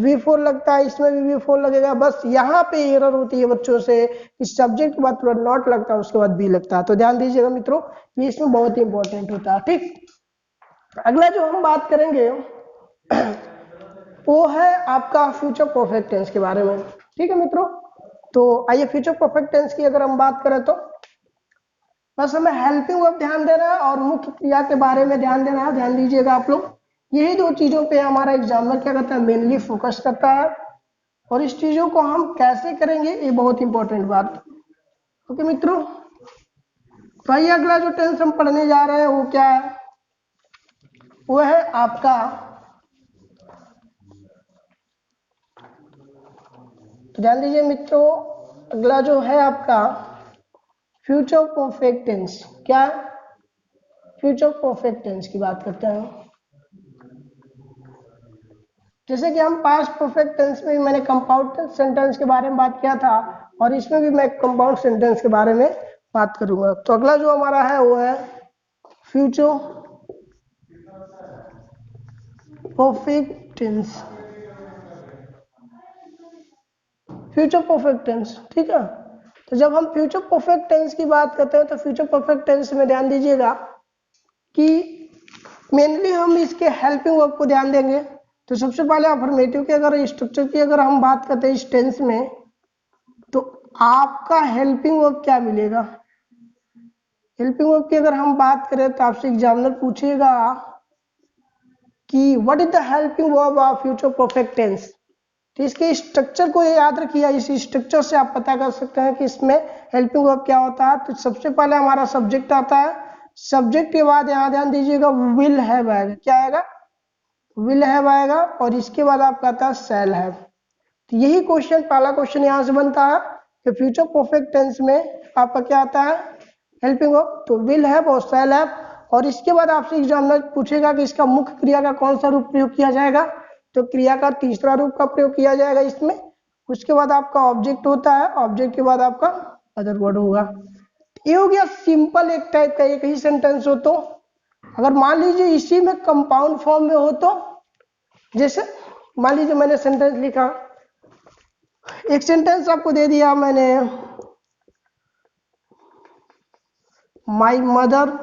Speaker 1: V4 लगता है, इसमें भी V4 लगेगा। बस यहाँ पे एरर होती है बच्चों से, इस सब्जेक्ट के बाद तुरंत नॉट लगता है, उसके बाद बी लगता है। तो ध्यान दीजिएगा मित्रों, ये इसमें बहुत ही इंपॉर्टेंट होता है। ठीक, अगला जो हम बात करेंगे वो है आपका फ्यूचर परफेक्ट टेंस के बारे में। ठीक है मित्रों, तो आइए फ्यूचर परफेक्ट टेंस की अगर हम बात करें तो बस हमें हेल्पिंग वर्ब ध्यान देना है और मुख्य क्रिया के बारे में ध्यान देना है। ध्यान दीजिएगा आप लोग, यही दो चीजों पे हमारा एग्जामिनर क्या करता है, मेनली फोकस करता है। और इस चीजों को हम कैसे करेंगे, ये बहुत इंपॉर्टेंट बात। ओके मित्रों, तो आइए अगला जो टेंस हम पढ़ने जा रहे हैं वो क्या है, वो है आपका, तो ध्यान दीजिए मित्रों, अगला जो है आपका फ्यूचर परफेक्ट टेंस। क्या, फ्यूचर परफेक्ट टेंस की बात करते हैं। जैसे कि हम पास्ट परफेक्ट टेंस में भी मैंने कंपाउंड सेंटेंस के बारे में बात किया था, और इसमें भी मैं कंपाउंड सेंटेंस के बारे में बात करूंगा। तो अगला जो हमारा है वो है future perfect tense. Future perfect tense, ठीक है। तो जब हम फ्यूचर परफेक्ट टेंस की बात करते हैं तो फ्यूचर परफेक्ट टेंस में ध्यान दीजिएगा कि मेनली हम इसके हेल्पिंग वर्ब को ध्यान देंगे। तो सबसे पहले अफर्मेटिव के अगर स्ट्रक्चर की अगर हम बात करते हैं इस टेंस में, तो आपका हेल्पिंग वर्ब क्या मिलेगा। हेल्पिंग वर्ब की अगर हम बात करें तो आपसे एग्जामिनर पूछेगा कि what is the helping verb of future perfect tense. तो इसके स्ट्रक्चर को याद रखिए, इस स्ट्रक्चर से आप पता कर सकते हैं कि इसमें हेल्पिंग वर्ब क्या होता है। तो सबसे पहले हमारा सब्जेक्ट आता है, सब्जेक्ट के बाद यहाँ ध्यान दीजिएगा विल हैव आएगा। क्या आएगा, विल हैव आएगा, और इसके बाद आपका आता है शैल हैव। तो यही क्वेश्चन, पहला क्वेश्चन यहाँ से बनता है कि फ्यूचर परफेक्ट टेंस में आपका क्या आता है, हेल्पिंग वर्ब, तो विल हैव और शैल हैव। और इसके बाद आपसे एग्जामिनर पूछेगा कि इसका मुख्य क्रिया का कौन सा रूप प्रयोग किया जाएगा, तो क्रिया का तीसरा रूप का प्रयोग किया जाएगा इसमें। उसके बाद आपका ऑब्जेक्ट होता है, ऑब्जेक्ट के बाद आपका अदर वर्ड होगा। ये हो गया सिंपल एक टाइप का एक ही सेंटेंस हो। तो अगर मान लीजिए इसी में कंपाउंड फॉर्म में हो, तो जैसे मान लीजिए मैंने सेंटेंस लिखा, एक सेंटेंस आपको दे दिया मैंने, माई mother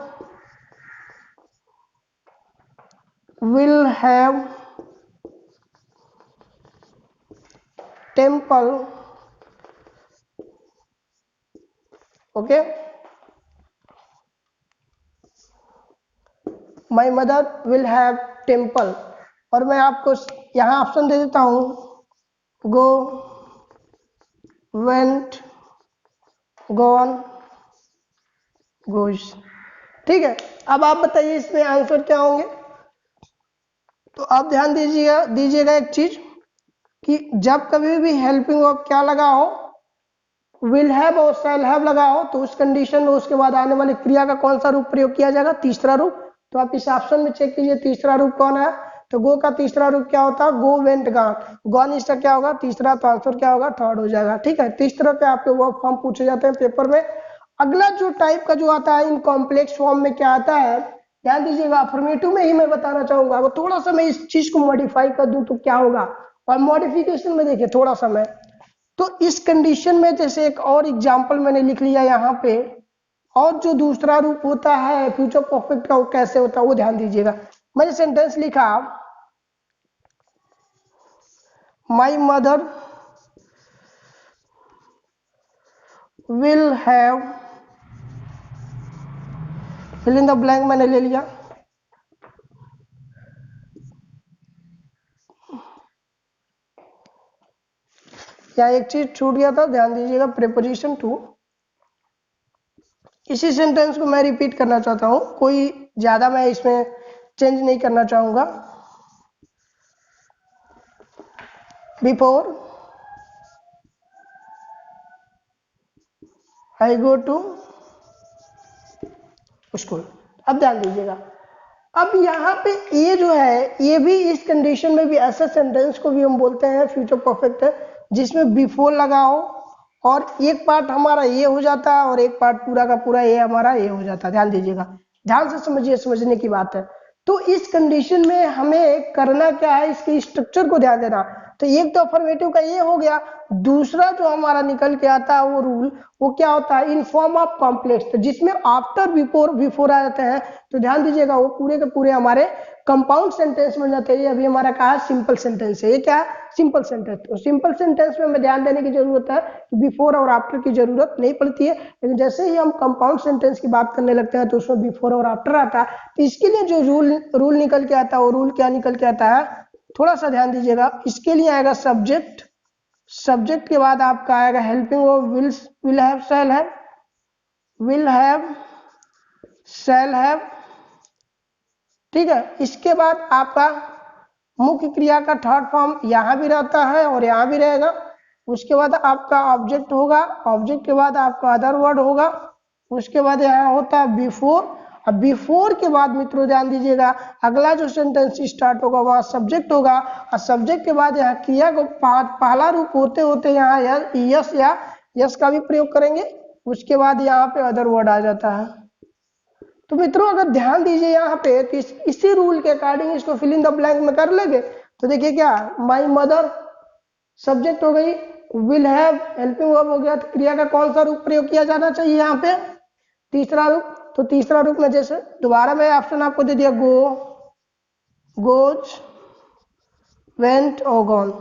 Speaker 1: will have temple. Okay, my mother will have temple, और मैं आपको यहाँ ऑप्शन दे देता हूँ, गो, वेंट, गॉन, गोज। ठीक है, अब आप बताइए इसमें आंसर क्या होंगे। तो आप ध्यान दीजिएगा एक चीज कि जब कभी भी हेल्पिंग वर्ब क्या लगा हो, विल हैव और शैल हैव लगाओ तो उस कंडीशन में उसके बाद आने वाली क्रिया का कौन सा रूप प्रयोग किया जाएगा, तीसरा रूप। तो आप इस ऑप्शन में चेक कीजिए तीसरा रूप कौन है। तो गो का तीसरा रूप क्या होता है, गो वेंट गॉन। गॉन इसका क्या होगा तीसरा, तो आंसर क्या होगा थर्ड हो जाएगा। ठीक है, तो इस तरह के आपके वर्ब फॉर्म पूछे जाते हैं पेपर में। अगला जो टाइप का जो आता है इन कॉम्प्लेक्स फॉर्म में क्या आता है, ध्यान दीजिएगा, अफर्मेटिव में ही मैं बताना चाहूंगा। अगर थोड़ा सा मैं इस चीज को मॉडिफाई कर दूं तो क्या होगा, और मॉडिफिकेशन में देखिए थोड़ा सा मैं, तो इस कंडीशन में जैसे एक और एग्जांपल मैंने लिख लिया यहाँ पे, और जो दूसरा रूप होता है फ्यूचर परफेक्ट का वो कैसे होता है वो ध्यान दीजिएगा। मैंने सेंटेंस लिखा, my mother will have, fill in the blank मैंने ले लिया। यहाँ एक चीज छूट गया था, ध्यान दीजिएगा, प्रीपोजिशन टू। इसी सेंटेंस को मैं रिपीट करना चाहता हूँ, कोई ज्यादा मैं इसमें चेंज नहीं करना चाहूंगा। Before I go to school. अब ध्यान दीजिएगा, अब यहाँ पे ये जो है ये भी इस कंडीशन में भी ऐसा सेंटेंस को भी हम बोलते हैं फ्यूचर परफेक्ट है, जिसमें बिफोर लगाओ और एक पार्ट हमारा ये हो जाता है और एक पार्ट पूरा का पूरा ये हमारा ये हो जाता है। ध्यान दीजिएगा, ध्यान से समझिए, समझने की बात है। तो इस कंडीशन में हमें करना क्या है, इसके स्ट्रक्चर को ध्यान देना। तो एक तो अफर्मेटिव का ये हो गया, दूसरा जो हमारा निकल के आता है वो रूल, वो क्या होता है, इन फॉर्म ऑफ कॉम्प्लेक्स, तो जिसमें आफ्टर बिफोर बिफोर आ जाते हैं। तो ध्यान दीजिएगा वो पूरे के पूरे हमारे कंपाउंड सेंटेंस बन जाते हैं। ये अभी हमारा कहा सिंपल सेंटेंस है, ये क्या है सिंपल सेंटेंस। तो सिंपल सेंटेंस में हमें ध्यान देने की जरूरत है कि बिफोर और आफ्टर की जरूरत नहीं पड़ती है, लेकिन जैसे ही हम कंपाउंड सेंटेंस की बात करने लगते हैं तो उसमें बिफोर और आफ्टर आता है। तो इसके लिए जो रूल निकल के आता है वो रूल क्या निकल के आता है, थोड़ा सा ध्यान दीजिएगा। इसके लिए आएगा सब्जेक्ट, सब्जेक्ट के बाद आपका आएगा helping verb will have shall have, will have shall have. ठीक है, इसके बाद आपका मुख्य क्रिया का थर्ड फॉर्म यहां भी रहता है और यहां भी रहेगा। उसके बाद आपका ऑब्जेक्ट होगा, ऑब्जेक्ट के बाद आपका अदर वर्ड होगा। उसके बाद यहाँ होता है बिफोर। अब बिफोर के बाद मित्रों ध्यान दीजिएगा, अगला जो सेंटेंस स्टार्ट होगा वह सब्जेक्ट होगा, और सब्जेक्ट के बाद यहाँ क्रिया को पहला रूप होते होते यहाँ यस या यस का भी प्रयोग करेंगे। उसके बाद यहाँ पे अदर वर्ड आ जाता है। तो मित्रों अगर ध्यान दीजिए यहाँ पे तो इसी रूल के अकॉर्डिंग इसको फिल इन द ब्लैंक में कर लेंगे। तो देखिए क्या, माई मदर सब्जेक्ट हो गई, विल हैव हेल्पिंग वर्ब हो गया, तो क्रिया का कौन सा रूप प्रयोग किया जाना चाहिए यहाँ पे, तीसरा रूप। तो तीसरा रूप में जैसे दोबारा मैं ऑप्शन आपको दे दिया, गो, गोज, वेंट और गॉन।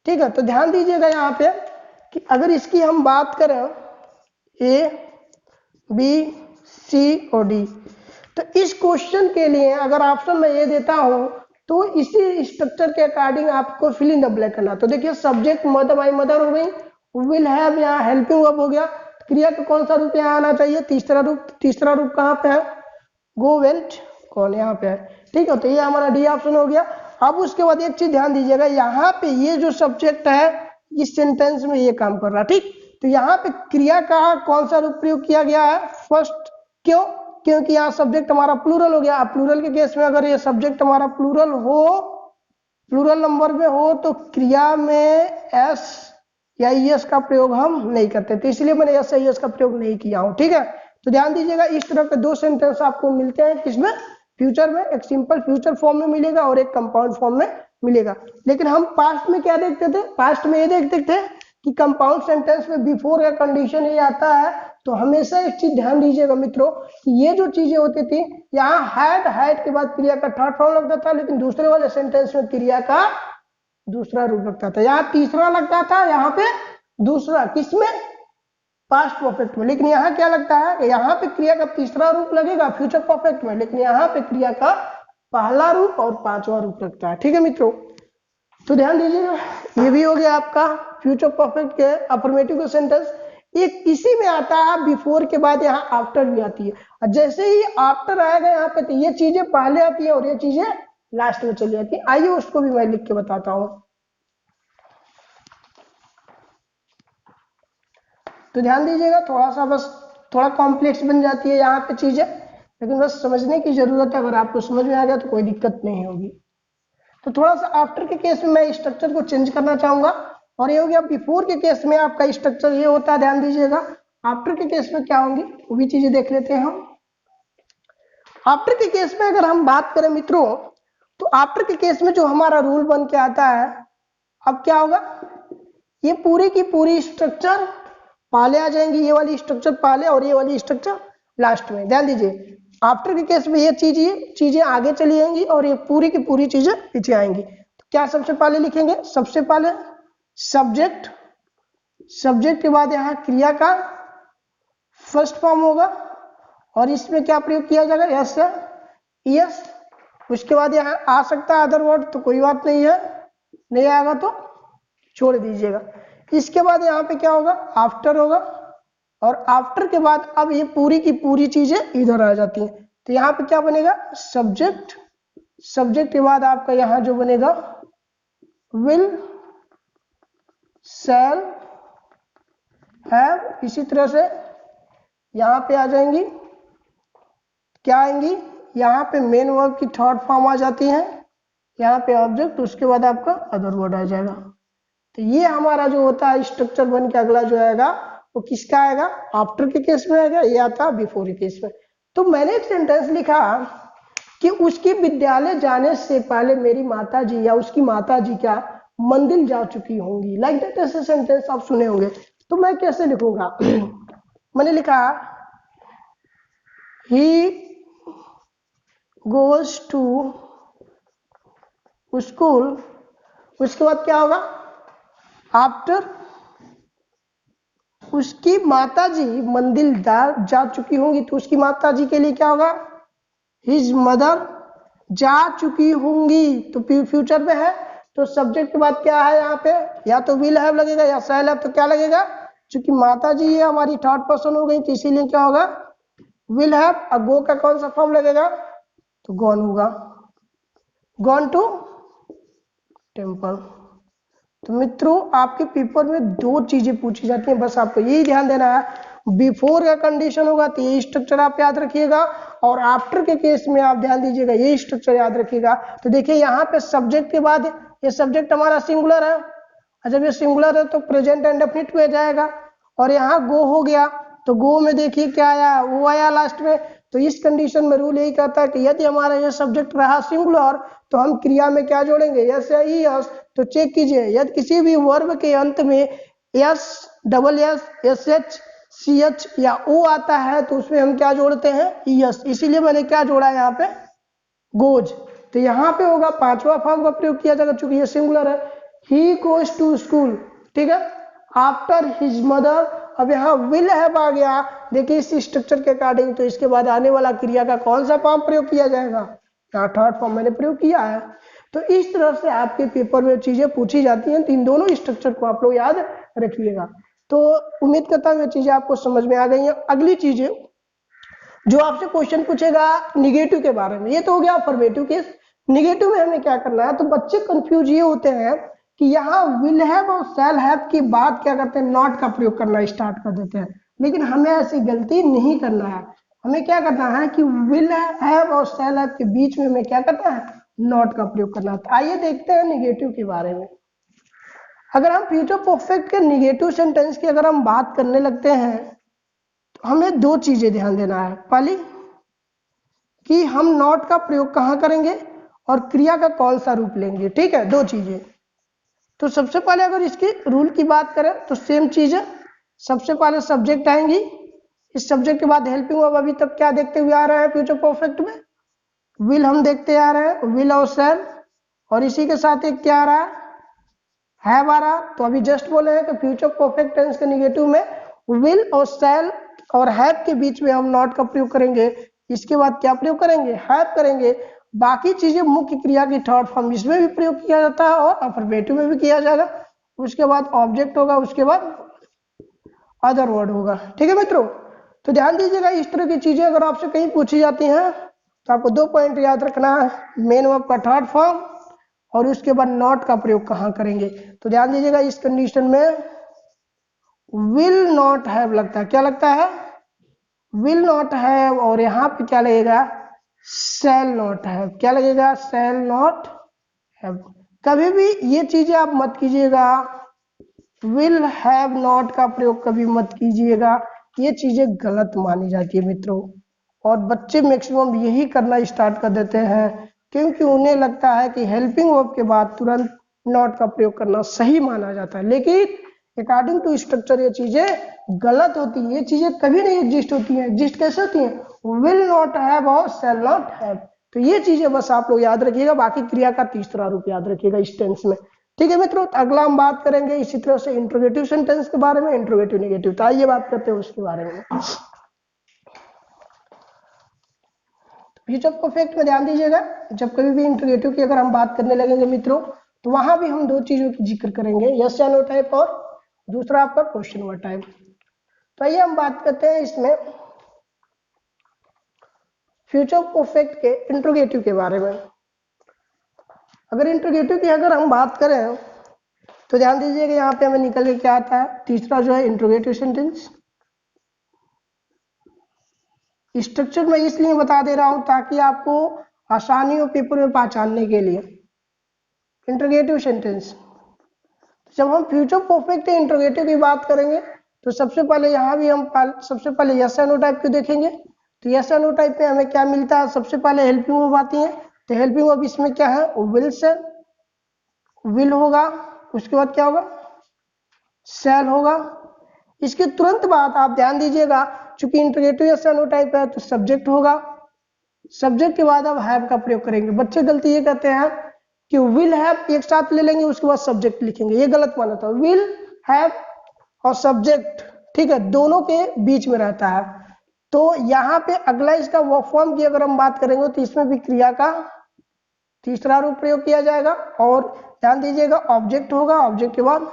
Speaker 1: ठीक है, तो ध्यान दीजिएगा यहाँ पे कि अगर इसकी हम बात करें ए बी सी और डी, तो इस क्वेश्चन के लिए अगर ऑप्शन मैं ये देता हूं तो इसी स्ट्रक्चर के अकॉर्डिंग आपको फिल इन द ब्लैंक करना। तो देखिए सब्जेक्ट मदर माई मदर हो गई, विल हैव यहाँ हेल्पिंग वर्ब हो गया, क्रिया का कौन सा रूप यहाँ आना चाहिए, तीसरा रूप। तीसरा रूप कहाँ पे है, गो वेंट कौन यहाँ पे है। ठीक है, तो ये हमारा डी ऑप्शन हो गया। अब उसके बाद एक चीज ध्यान दीजिएगा, यहाँ पे ये जो सब्जेक्ट है इस सेंटेंस में ये काम कर रहा है। ठीक, तो यहाँ पे क्रिया का कौन सा रूप प्रयोग किया गया है, फर्स्ट। क्यों, क्योंकि यहाँ सब्जेक्ट हमारा प्लूरल हो गया। अब प्लूरल के केस में अगर ये सब्जेक्ट हमारा प्लूरल हो, प्लूरल नंबर में हो, तो क्रिया में एस या ईएस का प्रयोग हम नहीं करते, तो इसलिए मैंने एस या ईएस का प्रयोग नहीं किया हूं। ठीक है, तो ध्यान दीजिएगा इस तरह के दो सेंटेंस आपको मिलते हैं किसमें, फ्यूचर में। एक सिंपल फ्यूचर फॉर्म में मिलेगा और एक कंपाउंड फॉर्म में मिलेगा। लेकिन हम पास्ट में क्या देखते थे, पास्ट में ये देखते थे कि कंपाउंड सेंटेंस में बिफोर का कंडीशन ये आता है। तो हमेशा एक चीज ध्यान दीजिएगा मित्रों कि ये जो चीजें होती थी, यहाँ हैड के बाद क्रिया का थर्ड फॉर्म लगता था, लेकिन दूसरे वाले सेंटेंस में क्रिया का दूसरा रूप लगता था। यहाँ तीसरा लगता था, यहाँ पे दूसरा, किसमें, पास्ट परफेक्ट में। लेकिन यहाँ क्या लगता है कि यहाँ पे क्रिया का तीसरा रूप लगेगा फ्यूचर परफेक्ट में, लेकिन यहाँ पे क्रिया का पहला रूप और पांचवा रूप लगता है। ठीक है मित्रों, तो ध्यान दीजिएगा, ये भी हो गया आपका फ्यूचर परफेक्ट के अफर्मेटिव का सेंटेंस। एक इसी में आता है बिफोर के बाद यहाँ आफ्टर भी आती है, और जैसे ही आफ्टर आएगा यहाँ पे तो ये चीजें पहले आती है और ये चीजें लास्ट में चली जाती है। आइए उसको भी मैं लिख के बताता हूं। तो ध्यान दीजिएगा, थोड़ा सा बस थोड़ा कॉम्प्लेक्स बन जाती है यहाँ पे चीजें, लेकिन बस समझने की जरूरत है। अगर आपको समझ में आ गया तो कोई दिक्कत नहीं होगी। तो थोड़ा सा आफ्टर के केस में मैं स्ट्रक्चर को चेंज करना चाहूंगा, और ये हो गया बिफोर के केस में आपका स्ट्रक्चर ये होता है, ध्यान दीजिएगा। आफ्टर के केस में क्या होंगी वो भी चीजें देख लेते हैं हम। आफ्टर के केस में अगर हम बात करें मित्रों, तो आफ्टर के केस में जो हमारा रूल बन के आता है, अब क्या होगा, ये पूरी की पूरी स्ट्रक्चर पहले आ जाएंगी, ये वाली स्ट्रक्चर पहले और ये वाली स्ट्रक्चर लास्ट में। ध्यान दीजिए, आफ्टर के केस में ये चीजें आगे चली जाएंगी और ये पूरी की पूरी चीजें पीछे आएंगी। तो क्या सबसे पहले लिखेंगे, सबसे पहले सब्जेक्ट, सब्जेक्ट के बाद यहाँ क्रिया का फर्स्ट फॉर्म होगा, और इसमें क्या प्रयोग किया जाएगा, यस है, यस। उसके बाद यहाँ आ सकता है अदर वर्ड, तो कोई बात नहीं है, नहीं आएगा तो छोड़ दीजिएगा। इसके बाद यहाँ पे क्या होगा, आफ्टर होगा, और आफ्टर के बाद अब ये पूरी की पूरी चीजें इधर आ जाती हैं। तो यहाँ पे क्या बनेगा, सब्जेक्ट, सब्जेक्ट के बाद आपका यहाँ जो बनेगा विल, शैल, हैव। इसी तरह से यहाँ पे आ जाएंगी, क्या आएंगी, यहाँ पे मेन वर्ब की थर्ड फॉर्म आ जाती है, यहाँ पे ऑब्जेक्ट, उसके बाद आपका अदर वर्ड आ जाएगा। तो ये हमारा जो होता है स्ट्रक्चर बन के अगला जो आएगा वो किसका आएगा, आफ्टर के केस में आएगा, ये आता है बिफोर के केस में। तो मैंने एक सेंटेंस लिखा कि उसकी विद्यालय जाने से पहले मेरी माताजी या उसकी माताजी क्या मंदिर जा चुकी होंगी, लाइक दैट ऐसे सेंटेंस आप सुने होंगे। तो मैं कैसे लिखूंगा मैंने लिखा ही गोज टू स्कूल, उसके बाद क्या होगा, आफ्टर उसकी माताजी मंदिर जा चुकी होंगी, तो उसकी माताजी के लिए क्या होगा, हिज मदर जा चुकी होंगी, तो फ्यूचर में है, तो सब्जेक्ट के बाद क्या है यहाँ पे, या तो विल हैव लगेगा या शैल हैव। तो क्या लगेगा, चूंकि माताजी ये हमारी थर्ड पर्सन हो गई, तो इसीलिए क्या होगा, विल हैव। अब गो का कौन सा फॉर्म लगेगा, तो गॉन होगा, गॉन टू टेम्पल। तो मित्रों आपके पेपर में दो चीजें पूछी जाती हैं, बस आपको यही ध्यान देना है, बिफोर का कंडीशन होगा तो ये स्ट्रक्चर आप याद रखिएगा, और आफ्टर के केस में आप ध्यान दीजिएगा ये स्ट्रक्चर याद रखिएगा। तो देखिए यहाँ पे सब्जेक्ट के बाद ये सब्जेक्ट हमारा सिंगुलर है, और जब ये सिंगुलर है तो प्रेजेंट इंडेफिनिट में जाएगा, और यहाँ गो हो गया, तो गो में देखिए क्या आया, वो आया लास्ट में। तो इस कंडीशन में रूल यही कहता है कि यदि हमारा ये सब्जेक्ट रहा सिंगुलर तो हम क्रिया में क्या जोड़ेंगे, यस या यस। तो चेक कीजिए, यदि किसी भी वर्ब के अंत में s, double S, S H, C H या ओ आता है तो उसमें हम क्या जोड़ते हैं, यस। इसीलिए मैंने क्या जोड़ा है यहाँ पे, गोज। तो यहाँ पे होगा पांचवा फॉर्म का प्रयोग किया जाएगा, चूंकि ये सिंगुलर है, ही गोज टू स्कूल, ठीक है, आफ्टर हिज मदर। अब यहाँ विल हैव आ गया, देखिए इस स्ट्रक्चर के अकॉर्डिंग, तो इसके बाद आने वाला क्रिया का कौन सा फॉर्म प्रयोग किया जाएगा, यहाँ थर्ड फॉर्म मैंने प्रयोग किया है। तो इस तरह से आपके पेपर में चीजें पूछी जाती हैं, तो इन दोनों स्ट्रक्चर को आप लोग याद रखिएगा। तो उम्मीद करता हूँ ये चीजें आपको समझ में आ गई हैं। अगली चीजें जो आपसे क्वेश्चन पूछेगा निगेटिव के बारे में, ये तो हो गया अफर्मेटिव केस। निगेटिव में हमें क्या करना है, तो बच्चे कंफ्यूज ये होते हैं कि यहाँ विल हैव और शैल हैव के बाद क्या करते हैं, नॉट का प्रयोग करना स्टार्ट कर देते हैं, लेकिन हमें ऐसी गलती नहीं करना है। हमें क्या करना है कि विल हैव और शैल हैव के बीच में हमें क्या करना है, नॉट का प्रयोग करना है। तो आइए देखते हैं निगेटिव के बारे में। अगर हम फ्यूचर परफेक्ट के निगेटिव सेंटेंस की अगर हम बात करने लगते हैं तो हमें दो चीजें ध्यान देना है। पहली कि हम नॉट का प्रयोग कहाँ करेंगे और क्रिया का कौन सा रूप लेंगे, ठीक है, दो चीजें। तो सबसे पहले अगर इसकी रूल की बात करें तो सेम चीज है, सबसे पहले सब्जेक्ट आएंगी, इस सब्जेक्ट के बाद हेल्पिंग वर्ब अभी तक क्या देखते हुए आ रहे हैं फ्यूचर परफेक्ट में, विल हम देखते आ रहे हैं, विल और शैल, और इसी के साथ एक क्या आ रहा है, हैव आ रहा। तो अभी जस्ट बोले हैं कि फ्यूचर परफेक्ट टेंस के निगेटिव में विल और शैल और हैव के बीच में हम नॉट का प्रयोग करेंगे, इसके बाद क्या प्रयोग करेंगे, हैव करेंगे। बाकी चीजें मुख्य क्रिया की थर्ड फॉर्म इसमें भी प्रयोग किया जाता है और अफर्मेटिव में भी किया जाएगा। उसके बाद ऑब्जेक्ट होगा, उसके बाद अदर वर्ड होगा, ठीक है मित्रों। तो ध्यान दीजिएगा, इस तरह की चीजें अगर आपसे कहीं पूछी जाती हैं तो आपको दो पॉइंट याद रखना है, मेन वर्ब का थर्ड फॉर्म और उसके बाद नॉट का प्रयोग कहाँ करेंगे। तो ध्यान दीजिएगा, इस कंडीशन में विल नॉट हैव लगता है, क्या लगता है, विल नॉट हैव, और यहाँ पे क्या लगेगा, शैल नॉट हैव, क्या लगेगा, शैल नॉट हैव। कभी भी ये चीजें आप मत कीजिएगा, विल हैव नॉट का प्रयोग कभी मत कीजिएगा, ये चीजें गलत मानी जाती है मित्रों। और बच्चे मैक्सिमम यही करना स्टार्ट कर देते हैं, क्योंकि उन्हें लगता है कि हेल्पिंग वर्ब के बाद तुरंत नॉट का प्रयोग करना सही माना जाता है, लेकिन अकॉर्डिंग टू स्ट्रक्चर ये चीजें गलत होती है। ये चीजें कभी नहीं एग्जिस्ट होती हैं। एग्जिस्ट कैसे होती हैं, विल नॉट हैव और शैल नॉट हैव। तो ये चीजें बस आप लोग याद रखिएगा, बाकी क्रिया का तीसरा रूप याद रखिएगा इस टेंस में। ठीक है मित्रों, तो अगला हम बात करेंगे इसी तरह से इंट्रोगेटिव सेंटेंस के बारे में, इंट्रोगेटिव नेगेटिव। तो आइए बात करते हैं उसके बारे में। फ्यूचर परफेक्ट में ध्यान दीजिएगा, जब कभी भी इंट्रोगेटिव की अगर हम बात करने लगेंगे मित्रों, तो वहां भी हम दो चीजों की जिक्र करेंगे, यस या नो टाइप और दूसरा आपका क्वेश्चन वर्ड टाइप। तो आइए हम बात करते हैं इसमें फ्यूचर परफेक्ट के इंट्रोगेटिव के बारे में। अगर इंट्रोगेटिव की अगर हम बात करें तो ध्यान दीजिएगा, यहाँ पे हमें निकल के क्या आता है, तीसरा जो है इंट्रोगेटिव सेंटेंस। स्ट्रक्चर मैं इसलिए बता दे रहा हूं ताकि आपको आसानी हो पेपर में पहचानने के लिए। इंट्रोगेटिव सेंटेंस, जब हम फ्यूचर परफेक्ट इंट्रोगेटिव की बात करेंगे तो सबसे पहले यहाँ भी हम सबसे पहले यस या नो टाइप को देखेंगे। तो यस या नो टाइप में हमें क्या मिलता है, सबसे पहले हेल्पिंग वर्ब आती है। तो हेल्पिंग वर्ब इसमें क्या है, विल से, विल होगा, उसके बाद क्या होगा, शैल होगा। इसके तुरंत बाद आप ध्यान दीजिएगा, चूंकि इंट्रोगेटिव यस या नो टाइप है तो सब्जेक्ट होगा। सब्जेक्ट के बाद आप हैव का प्रयोग करेंगे। बच्चे गलती ये करते हैं कि विल हैव एक साथ ले लेंगे, उसके बाद सब्जेक्ट लिखेंगे, ये गलत माना था। विल हैव और सब्जेक्ट, ठीक है, दोनों के बीच में रहता है। तो यहाँ पे अगला इसका वर्ब फॉर्म की अगर हम बात करेंगे तो इसमें भी क्रिया का तीसरा रूप प्रयोग किया जाएगा। और ध्यान दीजिएगा, ऑब्जेक्ट होगा, ऑब्जेक्ट के बाद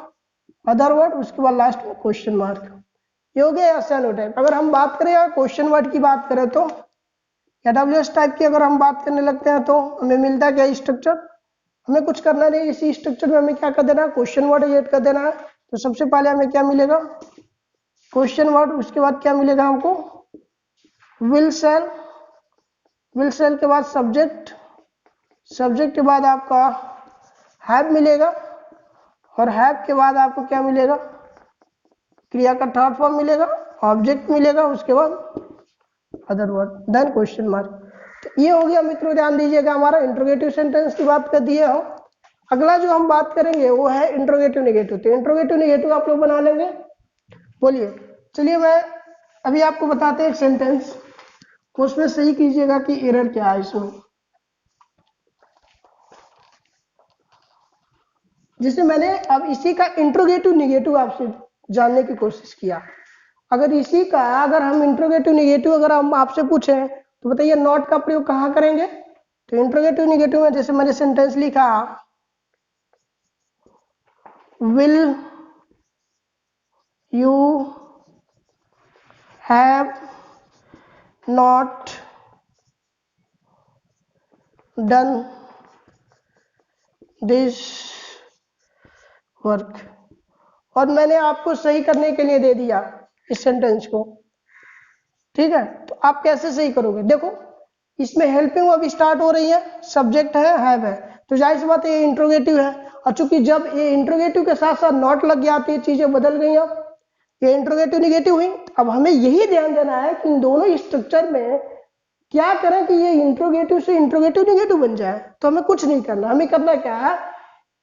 Speaker 1: अदर वर्ड, उसके बाद लास्ट में क्वेश्चन मार्क। ये हो गया यस या नो टाइप। अगर हम बात करें क्वेश्चन वर्ड की बात करें तो AWS टाइप की अगर हम बात करने लगते हैं तो हमें मिलता है क्या स्ट्रक्चर, हमें कुछ करना नहीं, इसी स्ट्रक्चर में हमें क्या कर देना है, क्वेश्चन वर्ड ऐड कर देना है। तो सबसे पहले हमें क्या मिलेगा, क्वेश्चन वर्ड, उसके बाद क्या मिलेगा हमको, विल सेल, विल सेल के बाद सब्जेक्ट, सब्जेक्ट के बाद आपका हैव मिलेगा, और हैव के बाद आपको क्या मिलेगा, क्रिया का थर्ड फॉर्म मिलेगा, ऑब्जेक्ट मिलेगा, उसके बाद other word, then question mark. तो ये हो गया मित्रों, ध्यान दीजिएगा, हमारा इंट्रोगेटिव सेंटेंस की बात कर दिए हम। अगला जो हम बात करेंगे वो है इंट्रोगेटिव नेगेटिव। तो इंट्रोगेटिव नेगेटिव आप लोग बना लेंगे, बोलिए। चलिए मैं अभी आपको बताते हैं एक सेंटेंस, उसमें सही कीजिएगा कि एरर क्या है इसमें। जिससे मैंने अब इसी का इंट्रोगेटिव नेगेटिव आपसे जानने की कोशिश किया। अगर इसी का अगर हम इंट्रोगेटिव नेगेटिव अगर हम आपसे पूछें तो बताइए नॉट का प्रयोग कहाँ करेंगे। तो इंट्रोगेटिव नेगेटिव में जैसे मैंने सेंटेंस लिखा, will you have not done this work, और मैंने आपको सही करने के लिए दे दिया इस सेंटेंस को, ठीक है। तो आप कैसे सही करोगे, देखो इसमें हेल्पिंग वर्ब स्टार्ट हो रही है, सब्जेक्ट है, हैव है, तो जाहिर सी बात है ये इंट्रोगेटिव है। और चूंकि जब ये इंट्रोगेटिव के साथ साथ नॉट लग गया तो ये चीजें बदल गई, अब ये इंट्रोगेटिव नेगेटिव हुई। अब हमें यही ध्यान देना है कि इन दोनों स्ट्रक्चर में क्या करें कि ये इंट्रोगेटिव से इंट्रोगेटिव नेगेटिव बन जाए। तो हमें कुछ नहीं करना, हमें करना क्या है,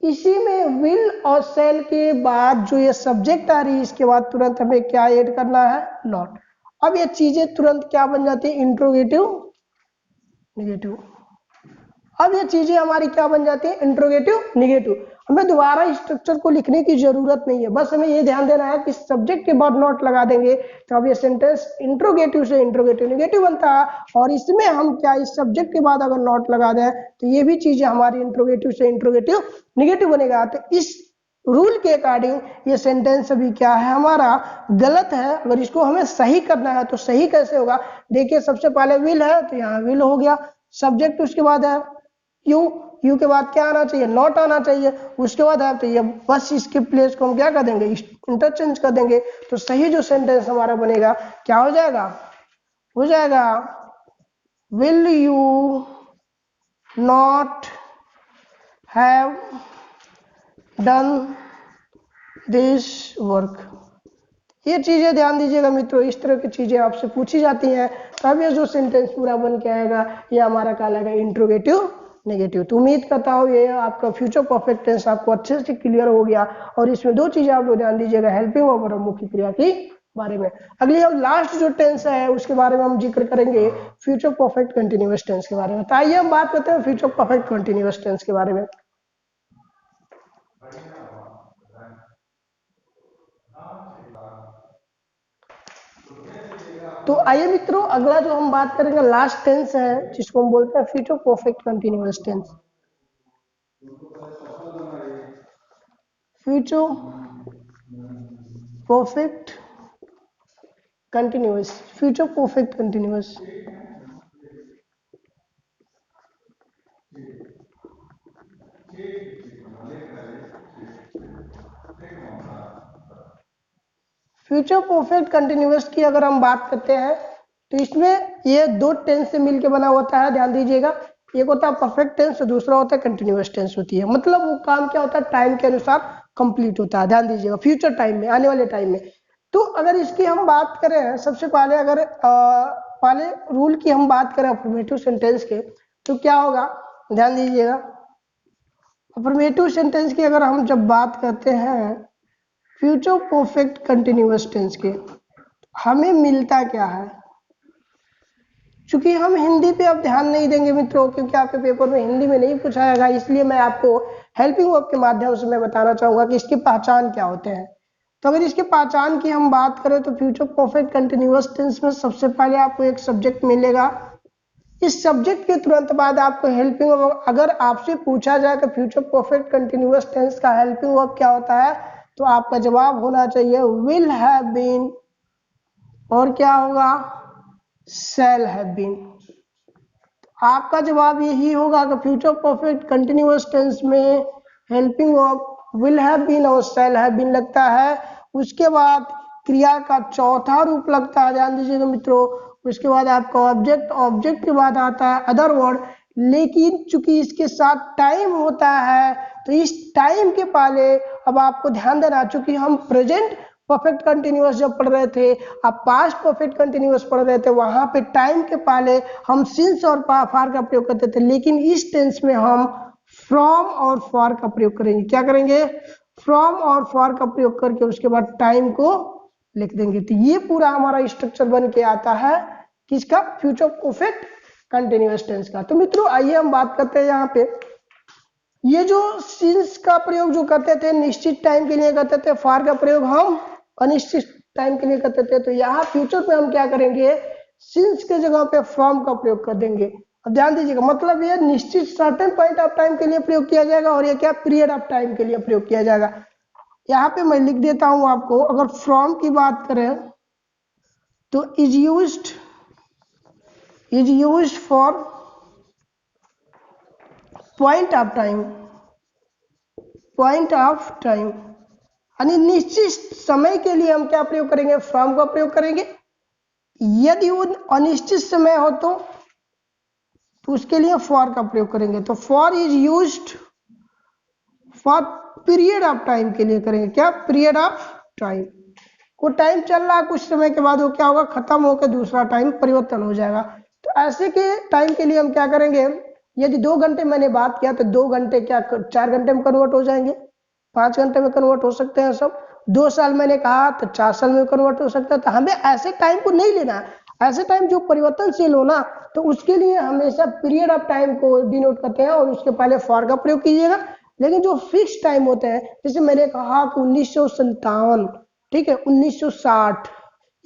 Speaker 1: इसी में विल और सेल के बाद जो ये सब्जेक्ट आ रही है इसके बाद तुरंत हमें क्या ऐड करना है, नॉट। अब ये चीजें तुरंत क्या बन जाती है, इंट्रोगेटिव नेगेटिव। अब ये चीजें हमारी क्या बन जाती है, इंट्रोगेटिव नेगेटिव। हमें दोबारा स्ट्रक्चर को लिखने की जरूरत नहीं है, बस हमें ये ध्यान देना है कि सब्जेक्ट के बाद नॉट लगा देंगे तो अब ये सेंटेंस इंट्रोगेटिव से इंट्रोगेटिव नेगेटिव बनता है। और इसमें हम क्या, इस सब्जेक्ट के बाद अगर नॉट लगा दें तो ये भी चीजें हमारी इंट्रोगेटिव से इंट्रोगेटिव नेगेटिव बनेगा। तो इस रूल के अकॉर्डिंग ये सेंटेंस अभी क्या है, हमारा गलत है। अगर इसको हमें सही करना है तो सही कैसे होगा, देखिए सबसे पहले विल है तो यहाँ विल हो गया, सब्जेक्ट उसके बाद है यू, यू के बाद क्या आना चाहिए, नॉट आना चाहिए, उसके बाद आप चाहिए बस इसके प्लेस को हम क्या कर देंगे, इंटरचेंज कर देंगे। तो सही जो सेंटेंस हमारा बनेगा क्या हो जाएगा will you not have done this work. ये चीजें ध्यान दीजिएगा मित्रों, इस तरह की चीजें आपसे पूछी जाती हैं, तब ये जो सेंटेंस पूरा बन के आएगा ये हमारा कहलाएगा इंट्रोगेटिव नेगेटिव। तो उम्मीद करता हूँ ये आपका फ्यूचर परफेक्ट टेंस आपको अच्छे से क्लियर हो गया। और इसमें दो चीजें आप लोग ध्यान दीजिएगा, हेल्पिंग वर्ब और मुख्य क्रिया की बारे में। अगली हम लास्ट जो टेंस है उसके बारे में हम जिक्र करेंगे, फ्यूचर परफेक्ट कंटिन्यूअस टेंस के बारे में। तो आइए हम बात करते हैं फ्यूचर परफेक्ट कंटिन्यूअस टेंस के बारे में। तो आइए मित्रों, अगला जो हम बात करेंगे लास्ट टेंस है जिसको हम बोलते हैं future perfect continuous tense. Future perfect continuous, future perfect continuous. Future perfect continuous की अगर हम बात करते हैं तो इसमें ये दो टेंस से मिलकर बना होता है, ध्यान दीजिएगा। एक होता है परफेक्ट टेंस, दूसरा होता है कंटिन्यूअस टेंस होती है। मतलब वो काम क्या होता है, टाइम के अनुसार कंप्लीट होता है, ध्यान दीजिएगा, फ्यूचर टाइम में, आने वाले टाइम में। तो अगर इसकी हम बात करें, सबसे पहले अगर पहले रूल की हम बात करें अफर्मेटिव सेंटेंस के, तो क्या होगा, ध्यान दीजिएगा। अफर्मेटिव सेंटेंस की अगर हम जब बात करते हैं फ्यूचर परफेक्ट कंटिन्यूअस टेंस के, हमें मिलता क्या है। चूंकि हम हिंदी पे अब ध्यान नहीं देंगे मित्रों, क्योंकि आपके पेपर में हिंदी में नहीं पूछा जाएगा, इसलिए मैं आपको हेल्पिंग वर्ब के माध्यम से मैं बताना चाहूंगा कि इसकी पहचान क्या होते हैं। तो अगर इसके पहचान की हम बात करें तो फ्यूचर परफेक्ट कंटिन्यूअस टेंस में सबसे पहले आपको एक सब्जेक्ट मिलेगा। इस सब्जेक्ट के तुरंत बाद आपको हेल्पिंग वर्ब, अगर आपसे पूछा जाए कि फ्यूचर परफेक्ट कंटिन्यूअस टेंस का हेल्पिंग वर्ब क्या होता है, तो आपका जवाब होना चाहिए विल हैव बीन, और क्या होगा, शैल हैव बीन। आपका जवाब यही होगा कि फ्यूचर परफेक्ट कंटिन्यूअस टेंस में helping verb will have been और शैल हैव बीन लगता है। उसके बाद क्रिया का चौथा रूप लगता है, ध्यान दीजिएगा मित्रों। उसके बाद आपका ऑब्जेक्ट, ऑब्जेक्ट के बाद आता है अदर वर्ड। लेकिन चूंकि इसके साथ टाइम होता है तो इस टाइम के पहले अब आपको ध्यान देना, चूंकि हम प्रेजेंट परफेक्ट कंटिन्यूअस जब पढ़ रहे थे, अब पास्ट परफेक्ट कंटिन्यूअस पढ़ रहे थे, वहां पे टाइम के पहले हम सिंस और फार का प्रयोग करते थे। लेकिन इस टेंस में हम फ्रॉम और फॉर का प्रयोग करेंगे। क्या करेंगे, फ्रॉम और फॉर का प्रयोग करके उसके बाद टाइम को लिख देंगे। तो ये पूरा हमारा स्ट्रक्चर बन के आता है किसका, फ्यूचर परफेक्ट कंटिन्यूअस टेंस का। तो मित्रों आइए हम बात करते हैं यहाँ पे, ये जो सिंस का प्रयोग जो करते थे निश्चित टाइम के लिए करते थे, फॉर का प्रयोग हम अनिश्चित टाइम के लिए करते थे। तो यहाँ फ्यूचर पे हम क्या करेंगे, सिंस के जगह पे फ्रॉम का प्रयोग कर देंगे। अब ध्यान दीजिएगा, मतलब ये निश्चित सर्टेन पॉइंट ऑफ टाइम के लिए प्रयोग किया जाएगा और ये क्या पीरियड ऑफ टाइम के लिए प्रयोग किया जाएगा। यहाँ पे मैं लिख देता हूं आपको, अगर फ्रॉम की बात करें तो is used for point of time, point of time यानी निश्चित समय के लिए हम क्या प्रयोग करेंगे, फ्रॉम का प्रयोग करेंगे। यदि वो अनिश्चित समय हो तो उसके लिए फॉर का प्रयोग करेंगे। तो for is used for period of time के लिए करेंगे, क्या, पीरियड ऑफ टाइम। वो टाइम चल रहा है, कुछ समय के बाद वो क्या होगा, खत्म होकर दूसरा टाइम परिवर्तन हो जाएगा। तो ऐसे के टाइम के लिए हम क्या करेंगे, यदि 2 घंटे मैंने बात किया तो 2 घंटे क्या 4 घंटे में कन्वर्ट हो जाएंगे, 5 घंटे में कन्वर्ट हो सकते हैं सब। 2 साल मैंने कहा तो 4 साल में कन्वर्ट हो सकता है। तो हमें ऐसे टाइम को नहीं लेना है, ऐसे टाइम जो परिवर्तनशील हो ना, तो उसके लिए हमेशा पीरियड ऑफ टाइम को डिनोट करते हैं और उसके पहले फॉर का प्रयोग कीजिएगा। लेकिन जो फिक्स टाइम होते हैं, जैसे मैंने कहा कि 1957, ठीक है, 1960,